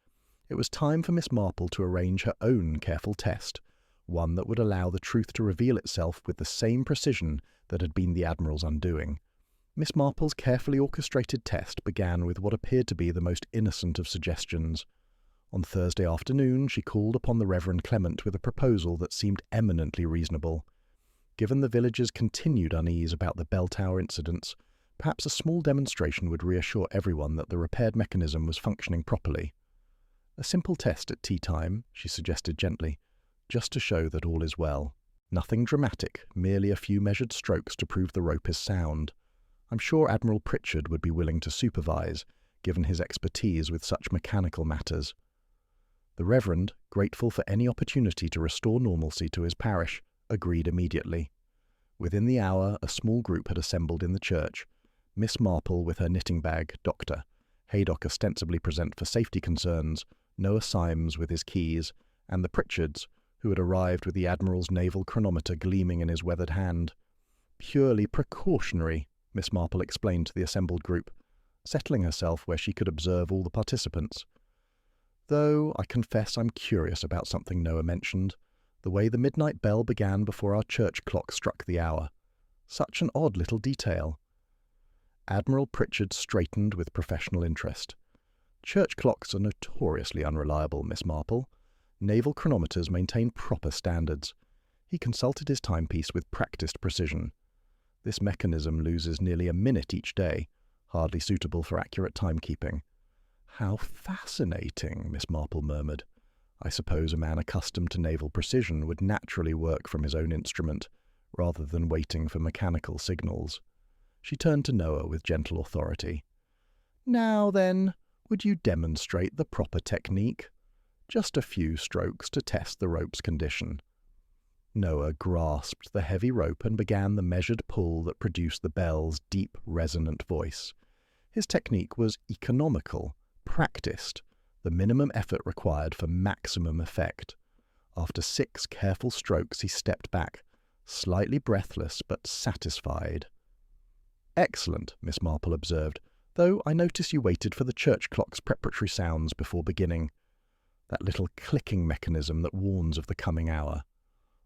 It was time for Miss Marple to arrange her own careful test, one that would allow the truth to reveal itself with the same precision that had been the Admiral's undoing. Miss Marple's carefully orchestrated test began with what appeared to be the most innocent of suggestions. On Thursday afternoon, she called upon the Reverend Clement with a proposal that seemed eminently reasonable. Given the villagers' continued unease about the bell tower incidents, perhaps a small demonstration would reassure everyone that the repaired mechanism was functioning properly. "A simple test at tea time," she suggested gently, "just to show that all is well. Nothing dramatic, merely a few measured strokes to prove the rope is sound. I'm sure Admiral Pritchard would be willing to supervise, given his expertise with such mechanical matters." The Reverend, grateful for any opportunity to restore normalcy to his parish, agreed immediately. Within the hour, a small group had assembled in the church. Miss Marple with her knitting bag, Doctor, Haydock ostensibly present for safety concerns, Noah Symes with his keys, and the Pritchards, who had arrived with the Admiral's naval chronometer gleaming in his weathered hand. "Purely precautionary," Miss Marple explained to the assembled group, settling herself where she could observe all the participants. "Though I confess I'm curious about something Noah mentioned, the way the midnight bell began before our church clock struck the hour. Such an odd little detail." Admiral Pritchard straightened with professional interest. "Church clocks are notoriously unreliable, Miss Marple. Naval chronometers maintain proper standards." He consulted his timepiece with practiced precision. "This mechanism loses nearly a minute each day, hardly suitable for accurate timekeeping." "How fascinating," Miss Marple murmured. "I suppose a man accustomed to naval precision would naturally work from his own instrument, rather than waiting for mechanical signals." She turned to Noah with gentle authority. "Now then, would you demonstrate the proper technique? Just a few strokes to test the rope's condition." Noah grasped the heavy rope and began the measured pull that produced the bell's deep, resonant voice. His technique was economical, practiced, the minimum effort required for maximum effect. After 6 careful strokes, he stepped back, slightly breathless but satisfied. "Excellent," Miss Marple observed, "though I notice you waited for the church clock's preparatory sounds before beginning. That little clicking mechanism that warns of the coming hour."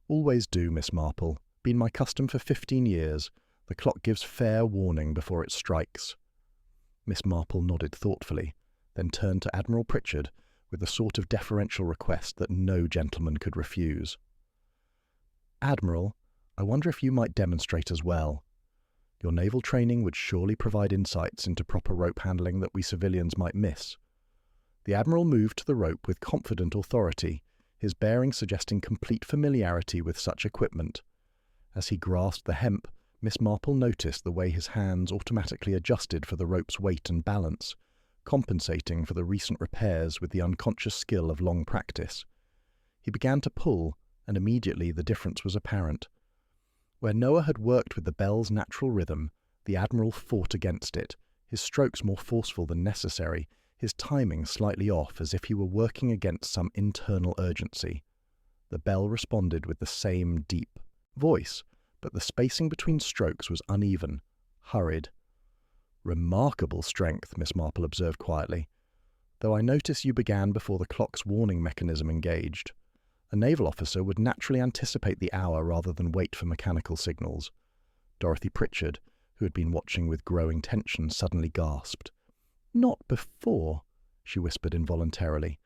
"Always do, Miss Marple. Been my custom for 15 years. The clock gives fair warning before it strikes." Miss Marple nodded thoughtfully, then turned to Admiral Pritchard with the sort of deferential request that no gentleman could refuse. "Admiral, I wonder if you might demonstrate as well. Your naval training would surely provide insights into proper rope handling that we civilians might miss." The Admiral moved to the rope with confident authority, his bearing suggesting complete familiarity with such equipment. As he grasped the hemp, Miss Marple noticed the way his hands automatically adjusted for the rope's weight and balance, compensating for the recent repairs with the unconscious skill of long practice. He began to pull, and immediately the difference was apparent. Where Noah had worked with the bell's natural rhythm, the Admiral fought against it, his strokes more forceful than necessary, his timing slightly off as if he were working against some internal urgency. The bell responded with the same deep voice, but the spacing between strokes was uneven, hurried. "Remarkable strength," Miss Marple observed quietly, "though I notice you began before the clock's warning mechanism engaged. A naval officer would naturally anticipate the hour rather than wait for mechanical signals." Dorothy Pritchard, who had been watching with growing tension, suddenly gasped. "Not before," she whispered involuntarily,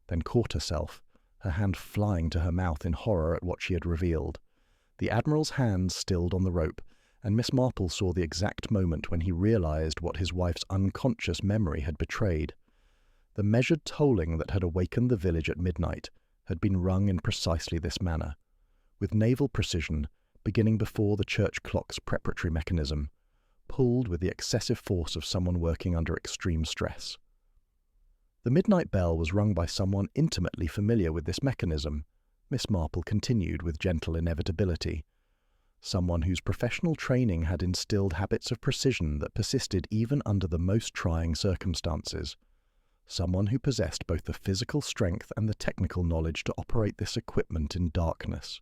then caught herself, her hand flying to her mouth in horror at what she had revealed. The Admiral's hands stilled on the rope, and Miss Marple saw the exact moment when he realized what his wife's unconscious memory had betrayed. The measured tolling that had awakened the village at midnight had been rung in precisely this manner, with naval precision, beginning before the church clock's preparatory mechanism, pulled with the excessive force of someone working under extreme stress. The midnight bell was rung by someone intimately familiar with this mechanism, Miss Marple continued with gentle inevitability. Someone whose professional training had instilled habits of precision that persisted even under the most trying circumstances. Someone who possessed both the physical strength and the technical knowledge to operate this equipment in darkness.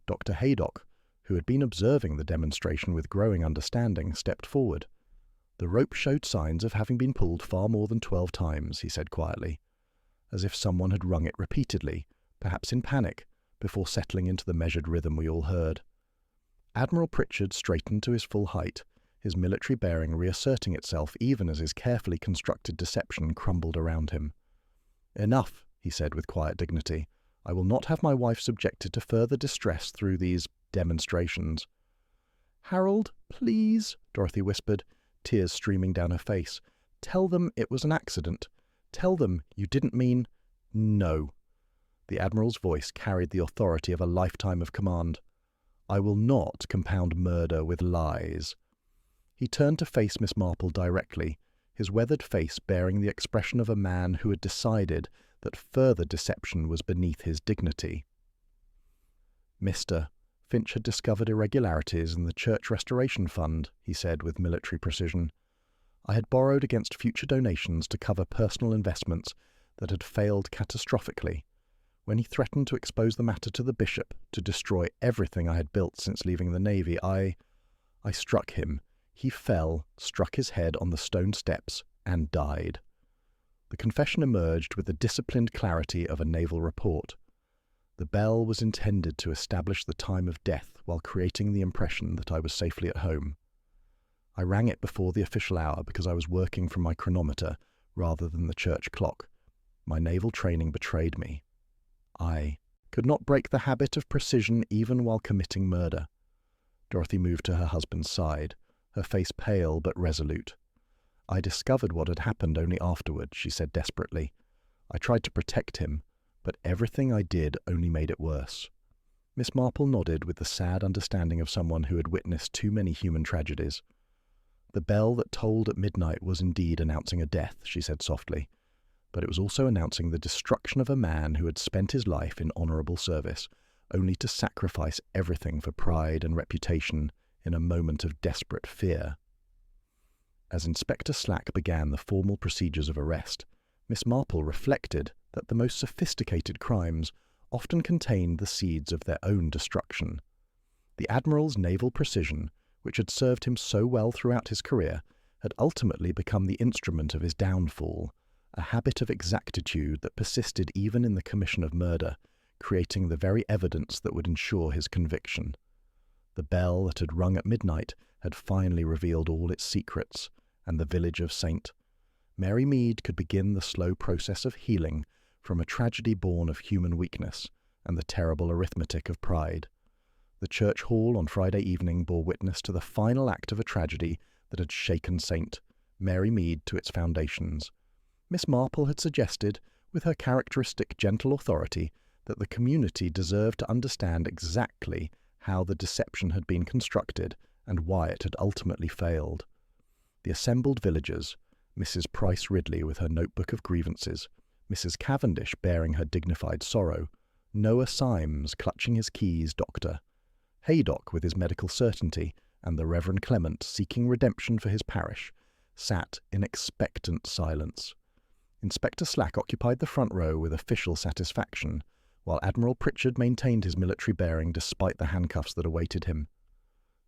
Dr. Haydock, who had been observing the demonstration with growing understanding, stepped forward. The rope showed signs of having been pulled far more than 12 times, he said quietly, as if someone had rung it repeatedly, perhaps in panic, before settling into the measured rhythm we all heard. Admiral Pritchard straightened to his full height, his military bearing reasserting itself even as his carefully constructed deception crumbled around him. "Enough," he said with quiet dignity. "I will not have my wife subjected to further distress through these demonstrations." "Harold, please," Dorothy whispered, tears streaming down her face. "Tell them it was an accident. Tell them you didn't mean—" "No." The Admiral's voice carried the authority of a lifetime of command. "I will not compound murder with lies." He turned to face Miss Marple directly, his weathered face bearing the expression of a man who had decided that further deception was beneath his dignity. "Mr. Finch had discovered irregularities in the Church Restoration Fund," he said with military precision. "I had borrowed against future donations to cover personal investments that had failed catastrophically. When he threatened to expose the matter to the bishop, to destroy everything I had built since leaving the Navy, I struck him. He fell, struck his head on the stone steps, and died." The confession emerged with the disciplined clarity of a naval report. The bell was intended to establish the time of death while creating the impression that I was safely at home. I rang it before the official hour because I was working from my chronometer rather than the church clock. My naval training betrayed me. I could not break the habit of precision even while committing murder. Dorothy moved to her husband's side, her face pale but resolute. "I discovered what had happened only afterward," she said desperately. "I tried to protect him, but everything I did only made it worse." Miss Marple nodded with the sad understanding of someone who had witnessed too many human tragedies. "The bell that tolled at midnight was indeed announcing a death," she said softly, "but it was also announcing the destruction of a man who had spent his life in honourable service, only to sacrifice everything for pride and reputation in a moment of desperate fear." As Inspector Slack began the formal procedures of arrest, Miss Marple reflected that the most sophisticated crimes often contained the seeds of their own destruction. The Admiral's naval precision, which had served him so well throughout his career, had ultimately become the instrument of his downfall, a habit of exactitude that persisted even in the commission of murder, creating the very evidence that would ensure his conviction. The bell that had rung at midnight had finally revealed all its secrets, and the village of St. Mary Mead could begin the slow process of healing from a tragedy born of human weakness and the terrible arithmetic of pride. The church hall on Friday evening bore witness to the final act of a tragedy that had shaken St. Mary Mead to its foundations. Miss Marple had suggested, with her characteristic gentle authority, that the community deserved to understand exactly how the deception had been constructed and why it had ultimately failed. The assembled villagers, Mrs. Price Ridley with her notebook of grievances, Mrs. Cavendish bearing her dignified sorrow, Noah Symes clutching his keys, doctor, Haydock with his medical certainty, and the Reverend Clement seeking redemption for his parish, sat in expectant silence. Inspector Slack occupied the front row with official satisfaction, while Admiral Pritchard maintained his military bearing despite the handcuffs that awaited him.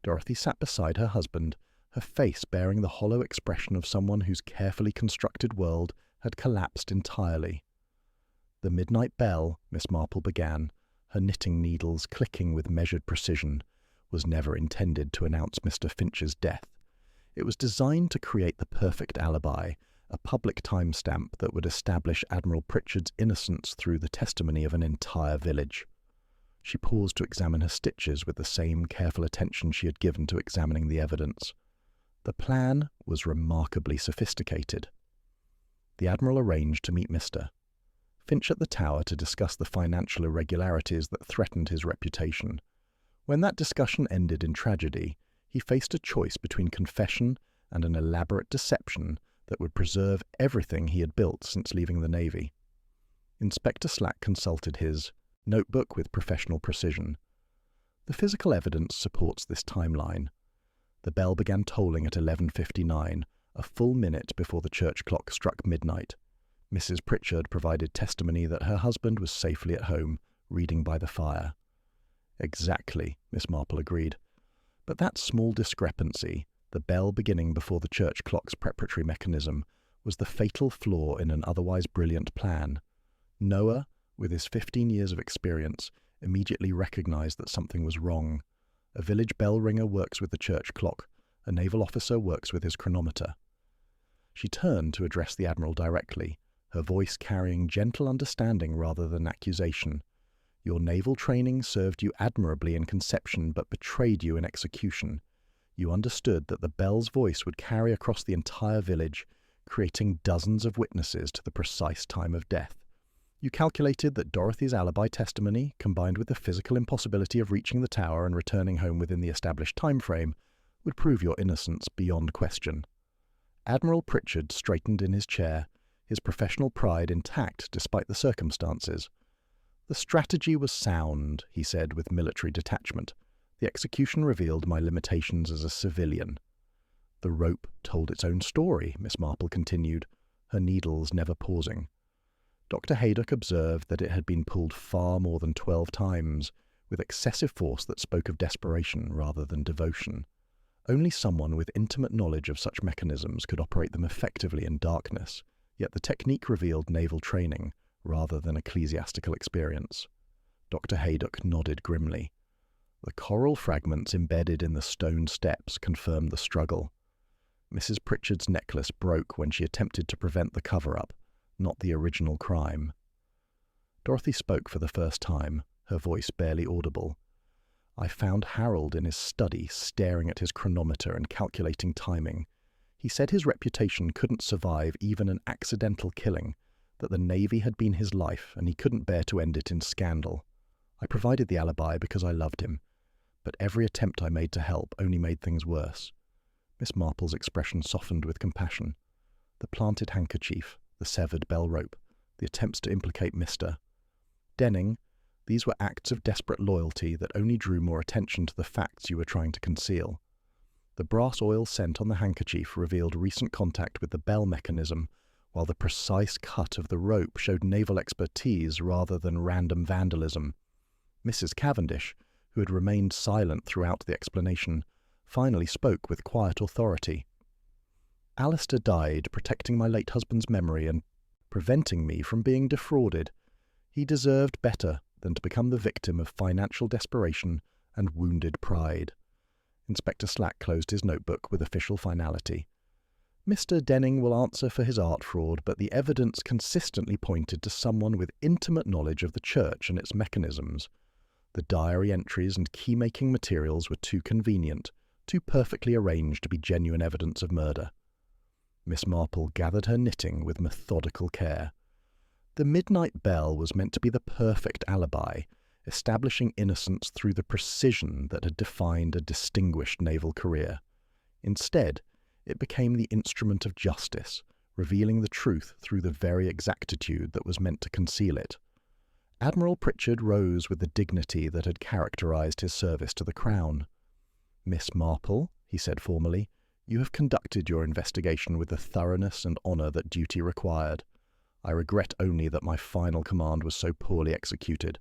Dorothy sat beside her husband, her face bearing the hollow expression of someone whose carefully constructed world had collapsed entirely. "The midnight bell," Miss Marple began, her knitting needles clicking with measured precision, "was never intended to announce Mr. Finch's death. It was designed to create the perfect alibi, a public timestamp that would establish Admiral Pritchard's innocence through the testimony of an entire village. She paused to examine her stitches with the same careful attention she had given to examining the evidence. The plan was remarkably sophisticated. The Admiral arranged to meet Mr. Finch at the Tower to discuss the financial irregularities that threatened his reputation. When that discussion ended in tragedy, he faced a choice between confession and an elaborate deception that would preserve everything he had built since leaving the Navy. Inspector Slack consulted his notebook with professional precision. The physical evidence supports this timeline. The bell began tolling at 11:59, a full minute before the church clock struck midnight. Mrs. Pritchard provided testimony that her husband was safely at home, reading by the fire. Exactly, Miss Marple agreed. But that small discrepancy, the bell beginning before the church clock's preparatory mechanism, was the fatal flaw in an otherwise brilliant plan. Noah, with his 15 years of experience, immediately recognized that something was wrong. A village bell ringer works with the church clock. A naval officer works with his chronometer. She turned to address the Admiral directly, her voice carrying gentle understanding rather than accusation. Your naval training served you admirably in conception but betrayed you in execution. You understood that the bell's voice would carry across the entire village, creating dozens of witnesses to the precise time of death. You calculated that Dorothy's alibi testimony, combined with the physical impossibility of reaching the tower and returning home within the established time frame, would prove your innocence beyond question. Admiral Pritchard straightened in his chair, his professional pride intact despite the circumstances. The strategy was sound, he said with military detachment. The execution revealed my limitations as a civilian. The rope told its own story, Miss Marple continued, her needles never pausing. Dr. Haydock observed that it had been pulled far more than 12 times, with excessive force that spoke of desperation rather than devotion. Only someone with intimate knowledge of such mechanisms could operate them effectively in darkness, yet the technique revealed naval training rather than ecclesiastical experience. Dr. Haydock nodded grimly. The coral fragments embedded in the stone steps confirmed the struggle. Mrs. Pritchard's necklace broke when she attempted to prevent the cover-up, not the original crime. Dorothy spoke for the first time, her voice barely audible. I found Harold in his study, staring at his chronometer and calculating timing. He said his reputation couldn't survive even an accidental killing, that the Navy had been his life and he couldn't bear to end it in scandal. I provided the alibi because I loved him, but every attempt I made to help only made things worse. Miss Marple's expression softened with compassion. The planted handkerchief, the severed bell rope, the attempts to implicate Mr. Denning, these were acts of desperate loyalty that only drew more attention to the facts you were trying to conceal. The brass oil scent on the handkerchief revealed recent contact with the bell mechanism, while the precise cut of the rope showed naval expertise rather than random vandalism. Mrs. Cavendish, who had remained silent throughout the explanation, finally spoke with quiet authority. Alistair died protecting my late husband's memory and preventing me from being defrauded. He deserved better than to become the victim of financial desperation and wounded pride. Inspector Slack closed his notebook with official finality. Mr. Denning will answer for his art fraud, but the evidence consistently pointed to someone with intimate knowledge of the church and its mechanisms. The diary entries and key-making materials were too convenient, too perfectly arranged to be genuine evidence of murder. Miss Marple gathered her knitting with methodical care. The midnight bell was meant to be the perfect alibi, establishing innocence through the precision that had defined a distinguished naval career. Instead, it became the instrument of justice, revealing the truth through the very exactitude that was meant to conceal it. Admiral Pritchard rose with the dignity that had characterized his service to the Crown. Miss Marple, he said formally, you have conducted your investigation with the thoroughness and honour that duty required. I regret only that my final command was so poorly executed.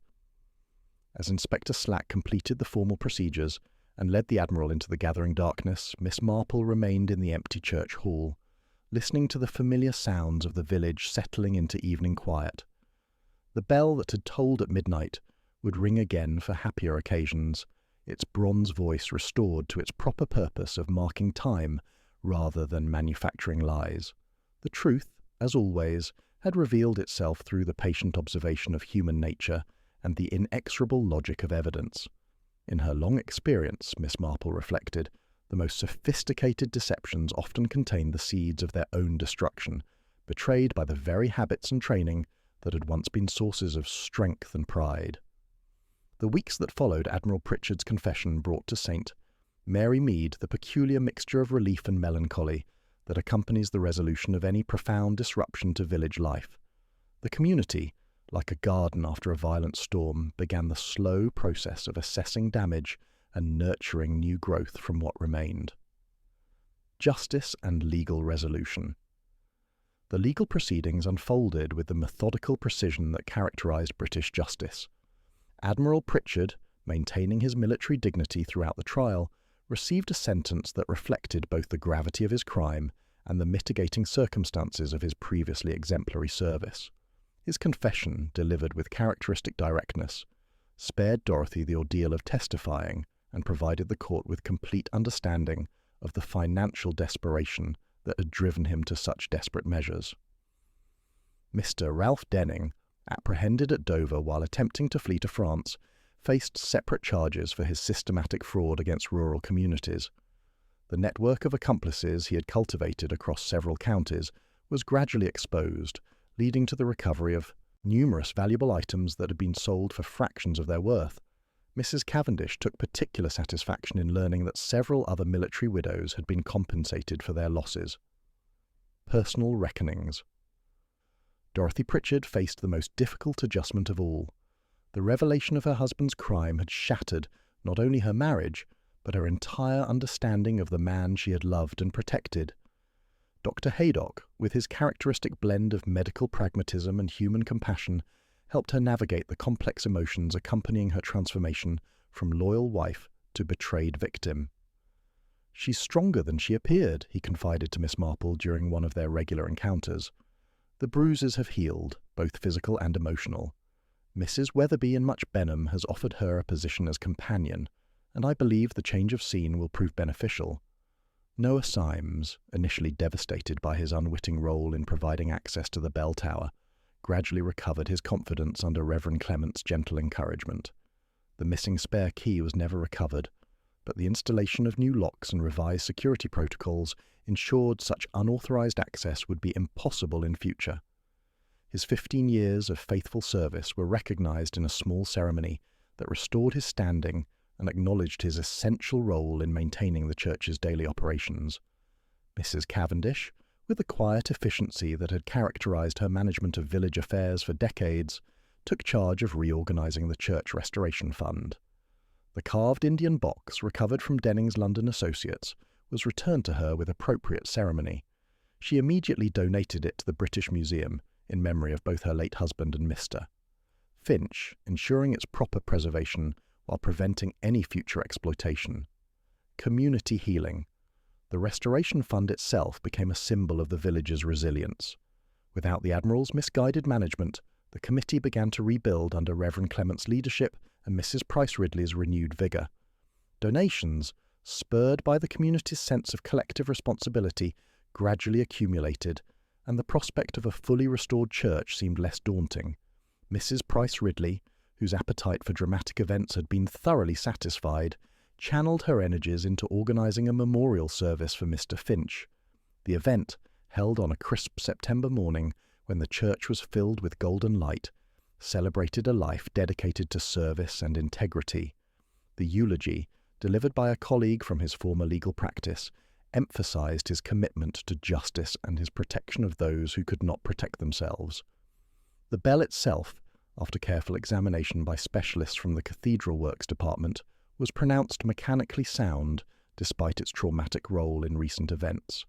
As Inspector Slack completed the formal procedures and led the Admiral into the gathering darkness, Miss Marple remained in the empty church hall, listening to the familiar sounds of the village settling into evening quiet. The bell that had tolled at midnight would ring again for happier occasions, its bronze voice restored to its proper purpose of marking time rather than manufacturing lies. The truth, as always, had revealed itself through the patient observation of human nature and the inexorable logic of evidence. In her long experience, Miss Marple reflected, the most sophisticated deceptions often contain the seeds of their own destruction, betrayed by the very habits and training that had once been sources of strength and pride. The weeks that followed Admiral Pritchard's confession brought to St. Mary Mead the peculiar mixture of relief and melancholy that accompanies the resolution of any profound disruption to village life. The community, like a garden after a violent storm, began the slow process of assessing damage and nurturing new growth from what remained. Justice and legal resolution. The legal proceedings unfolded with the methodical precision that characterized British justice. Admiral Pritchard, maintaining his military dignity throughout the trial, received a sentence that reflected both the gravity of his crime and the mitigating circumstances of his previously exemplary service. His confession, delivered with characteristic directness, spared Dorothy the ordeal of testifying and provided the court with complete understanding of the financial desperation that had driven him to such desperate measures. Mr. Ralph Denning, apprehended at Dover while attempting to flee to France, faced separate charges for his systematic fraud against rural communities. The network of accomplices he had cultivated across several counties was gradually exposed, leading to the recovery of numerous valuable items that had been sold for fractions of their worth. Mrs. Cavendish took particular satisfaction in learning that several other military widows had been compensated for their losses. Personal reckonings. Dorothy Pritchard faced the most difficult adjustment of all. The revelation of her husband's crime had shattered not only her marriage, but her entire understanding of the man she had loved and protected. Dr. Haydock, with his characteristic blend of medical pragmatism and human compassion, helped her navigate the complex emotions accompanying her transformation from loyal wife to betrayed victim. "She's stronger than she appeared," he confided to Miss Marple during one of their regular encounters. "The bruises have healed, both physical and emotional. Mrs. Weatherby in Much Benham has offered her a position as companion, and I believe the change of scene will prove beneficial." Noah Symes, initially devastated by his unwitting role in providing access to the bell tower, gradually recovered his confidence under Reverend Clement's gentle encouragement. The missing spare key was never recovered, but the installation of new locks and revised security protocols ensured such unauthorized access would be impossible in future. His 15 years of faithful service were recognized in a small ceremony that restored his standing and acknowledged his essential role in maintaining the church's daily operations. Mrs. Cavendish, with the quiet efficiency that had characterized her management of village affairs for decades, took charge of reorganizing the Church Restoration Fund. The carved Indian box, recovered from Denning's London associates, was returned to her with appropriate ceremony. She immediately donated it to the British Museum, in memory of both her late husband and Mr. Finch, ensuring its proper preservation while preventing any future exploitation. Community healing. The Restoration Fund itself became a symbol of the village's resilience. Without the Admiral's misguided management, the committee began to rebuild under Reverend Clement's leadership and Mrs. Price Ridley's renewed vigour. Donations, spurred by the community's sense of collective responsibility, gradually accumulated, and the prospect of a fully restored church seemed less daunting. Mrs. Price Ridley, whose appetite for dramatic events had been thoroughly satisfied, channeled her energies into organising a memorial service for Mr. Finch. The event, held on a crisp September morning when the church was filled with golden light, celebrated a life dedicated to service and integrity. The eulogy, delivered by a colleague from his former legal practice, emphasised his commitment to justice and his protection of those who could not protect themselves. The bell itself, after careful examination by specialists from the Cathedral Works Department, was pronounced mechanically sound despite its traumatic role in recent events.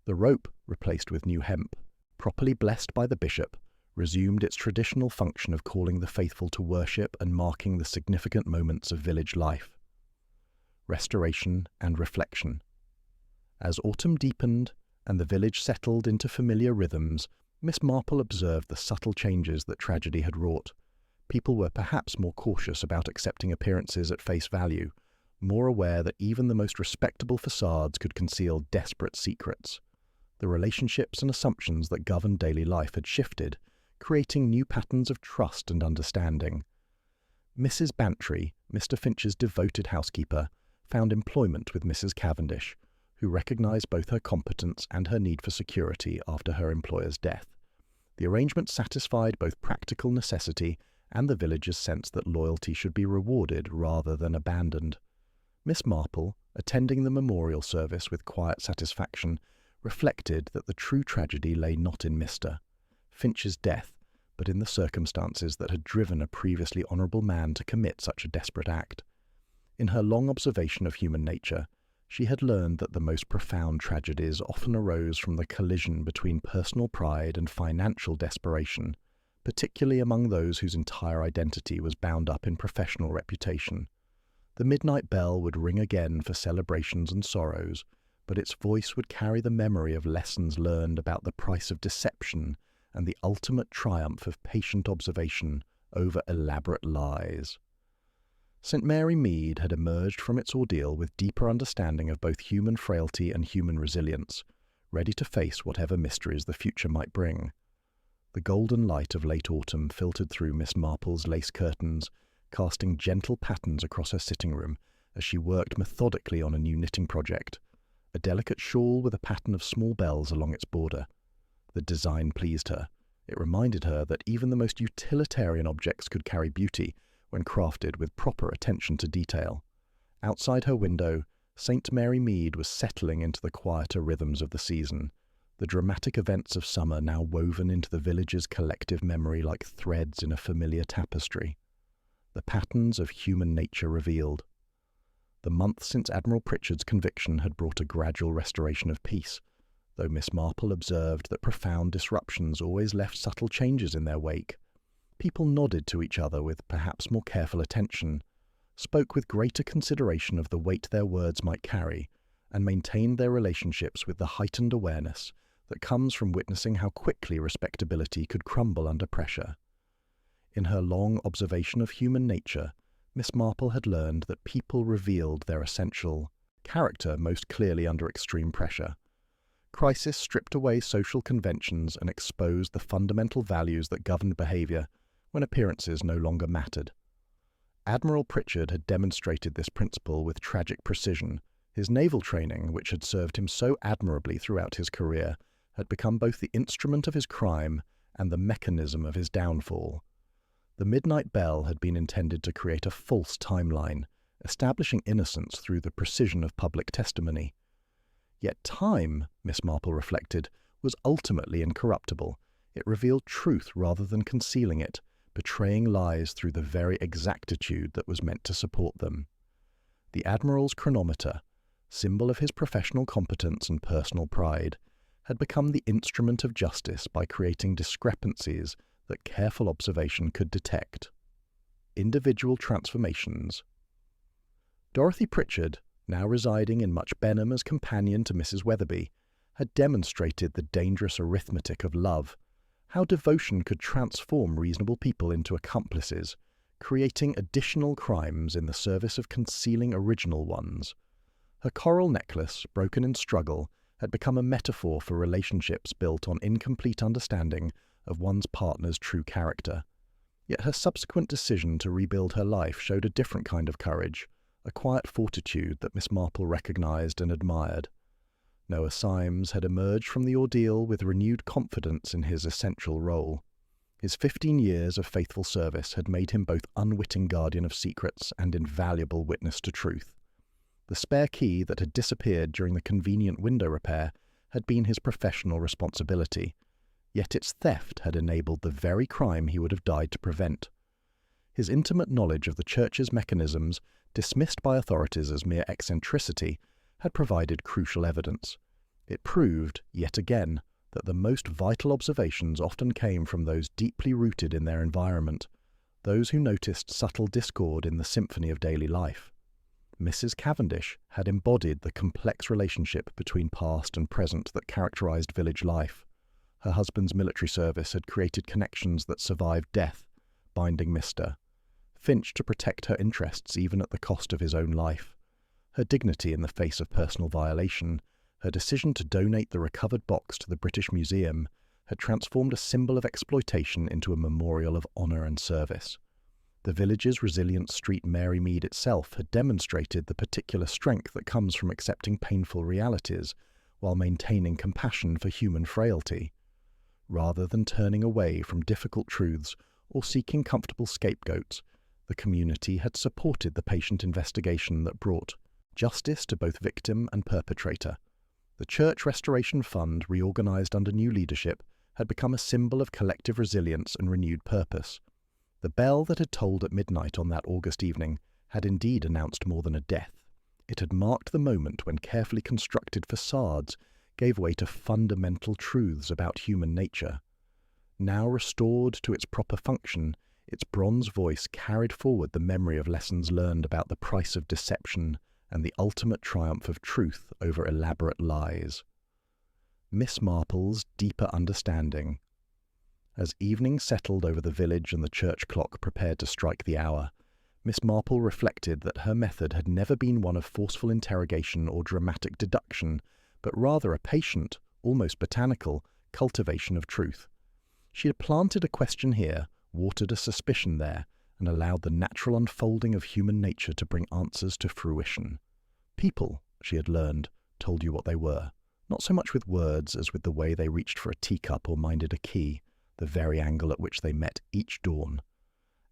The rope, replaced with new hemp, properly blessed by the bishop, resumed its traditional function of calling the faithful to worship and marking the significant moments of village life. Restoration and reflection. As autumn deepened and the village settled into familiar rhythms, Miss Marple observed the subtle changes that tragedy had wrought. People were perhaps more cautious about accepting appearances at face value, more aware that even the most respectable facades could conceal desperate secrets. The relationships and assumptions that governed daily life had shifted, creating new patterns of trust and understanding. Mrs. Bantry, Mr. Finch's devoted housekeeper, found employment with Mrs. Cavendish, who recognised both her competence and her need for security after her employer's death. The arrangement satisfied both practical necessity and the villagers' sense that loyalty should be rewarded rather than abandoned. Miss Marple, attending the memorial service with quiet satisfaction, reflected that the true tragedy lay not in Mr. Finch's death, but in the circumstances that had driven a previously honourable man to commit such a desperate act. In her long observation of human nature, she had learned that the most profound tragedies often arose from the collision between personal pride and financial desperation, particularly among those whose entire identity was bound up in professional reputation. The midnight bell would ring again for celebrations and sorrows, but its voice would carry the memory of lessons learned about the price of deception and the ultimate triumph of patient observation over elaborate lies. St. Mary Mead had emerged from its ordeal with deeper understanding of both human frailty and human resilience, ready to face whatever mysteries the future might bring. The golden light of late autumn filtered through Miss Marple's lace curtains, casting gentle patterns across her sitting room as she worked methodically on a new knitting project, a delicate shawl with a pattern of small bells along its border. The design pleased her. It reminded her that even the most utilitarian objects could carry beauty when crafted with proper attention to detail. Outside her window, St. Mary Mead was settling into the quieter rhythms of the season, the dramatic events of summer now woven into the village's collective memory like threads in a familiar tapestry. The patterns of human nature revealed. The month since Admiral Pritchard's conviction had brought a gradual restoration of peace, though Miss Marple observed that profound disruptions always left subtle changes in their wake. People nodded to each other with perhaps more careful attention, spoke with greater consideration of the weight their words might carry, and maintained their relationships with the heightened awareness that comes from witnessing how quickly respectability could crumble under pressure. In her long observation of human nature, Miss Marple had learned that people revealed their essential character most clearly under extreme pressure. Crisis stripped away social conventions and exposed the fundamental values that governed behaviour when appearances no longer mattered. Admiral Pritchard had demonstrated this principle with tragic precision. His naval training, which had served him so admirably throughout his career, had become both the instrument of his crime and the mechanism of his downfall. The midnight bell had been intended to create a false timeline, establishing innocence through the precision of public testimony. Yet time, Miss Marple reflected, was ultimately incorruptible. It revealed truth rather than concealing it, betraying lies through the very exactitude that was meant to support them. The Admiral's chronometer, symbol of his professional competence and personal pride, had become the instrument of justice by creating discrepancies that careful observation could detect. Individual transformations. Dorothy Pritchard, now residing in Much Benham as companion to Mrs. Weatherby, had demonstrated the dangerous arithmetic of love, how devotion could transform reasonable people into accomplices, creating additional crimes in the service of concealing original ones. Her coral necklace, broken in struggle, had become a metaphor for relationships built on incomplete understanding of one's partner's true character. Yet her subsequent decision to rebuild her life showed a different kind of courage, a quiet fortitude that Miss Marple recognised and admired. Noah Symes had emerged from the ordeal with renewed confidence in his essential role. His 15 years of faithful service had made him both unwitting guardian of secrets and invaluable witness to truth. The spare key that had disappeared during the convenient window repair had been his professional responsibility, yet its theft had enabled the very crime he would have died to prevent. His intimate knowledge of the Church's mechanisms, dismissed by authorities as mere eccentricity, had provided crucial evidence. It proved, yet again, that the most vital observations often came from those deeply rooted in their environment, those who noticed subtle discord in the symphony of daily life. Mrs. Cavendish had embodied the complex relationship between past and present that characterized village life. Her husband's military service had created connections that survived death, binding Mr. Finch to protect her interests even at the cost of his own life. Her dignity in the face of personal violation, her decision to donate the recovered box to the British Museum, had transformed a symbol of exploitation into a memorial of honour and service. The village's resilient street Mary Mead itself had demonstrated the particular strength that comes from accepting painful realities while maintaining compassion for human frailty. Rather than turning away from difficult truths or seeking comfortable scapegoats, the community had supported the patient investigation that brought justice to both victim and perpetrator. The Church Restoration Fund, reorganized under new leadership, had become a symbol of collective resilience and renewed purpose. The bell that had tolled at midnight on that August evening had indeed announced more than a death. It had marked the moment when carefully constructed facades gave way to fundamental truths about human nature. Now restored to its proper function, its bronze voice carried forward the memory of lessons learned about the price of deception and the ultimate triumph of truth over elaborate lies. Miss Marple's deeper understanding. As evening settled over the village and the church clock prepared to strike the hour, Miss Marple reflected that her method had never been one of forceful interrogation or dramatic deduction, but rather a patient, almost botanical, cultivation of truth. She had planted a question here, watered a suspicion there, and allowed the natural unfolding of human nature to bring answers to fruition. People, she had learned, told you what they were, not so much with words as with the way they reached for a teacup or minded a key, the very angle at which they met each dawn.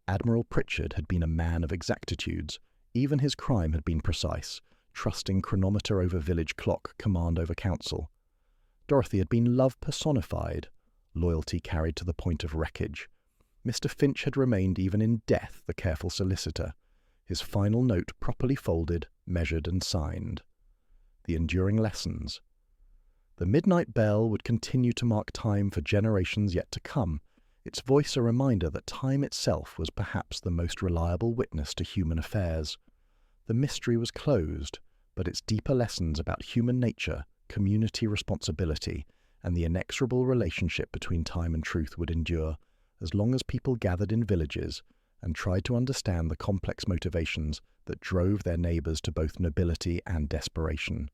Admiral Pritchard had been a man of exactitudes. Even his crime had been precise, trusting chronometer over village clock, command over council. Dorothy had been love personified, loyalty carried to the point of wreckage. Mr. Finch had remained even in death the careful solicitor, his final note properly folded, measured and signed. The enduring lessons. The midnight bell would continue to mark time for generations yet to come, its voice a reminder that time itself was perhaps the most reliable witness to human affairs. The mystery was closed, but its deeper lessons about human nature, community responsibility, and the inexorable relationship between time and truth would endure, as long as people gathered in villages and tried to understand the complex motivations that drove their neighbours to both nobility and desperation.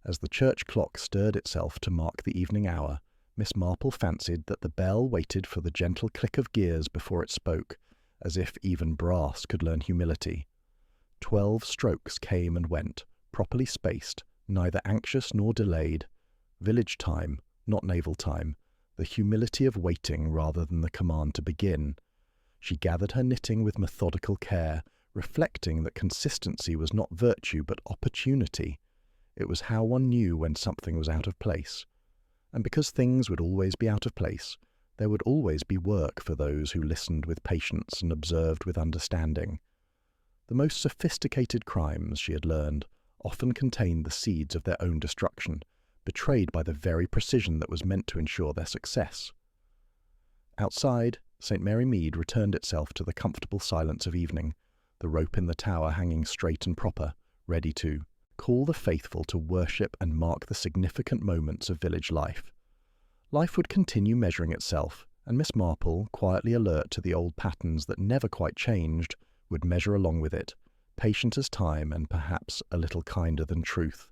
As the church clock stirred itself to mark the evening hour, Miss Marple fancied that the bell waited for the gentle click of gears before it spoke, as if even brass could learn humility. 12 strokes came and went, properly spaced, neither anxious nor delayed. Village time, not naval time, the humility of waiting rather than the command to begin. She gathered her knitting with methodical care, reflecting that consistency was not virtue but opportunity. It was how one knew when something was out of place. And because things would always be out of place, there would always be work for those who listened with patience and observed with understanding. The most sophisticated crimes, she had learned, often contained the seeds of their own destruction, betrayed by the very precision that was meant to ensure their success. Outside, St. Mary Mead returned itself to the comfortable silence of evening, the rope in the tower hanging straight and proper, ready to call the faithful to worship and mark the significant moments of village life. Life would continue measuring itself, and Miss Marple, quietly alert to the old patterns that never quite changed, would measure along with it, patient as time and perhaps a little kinder than truth.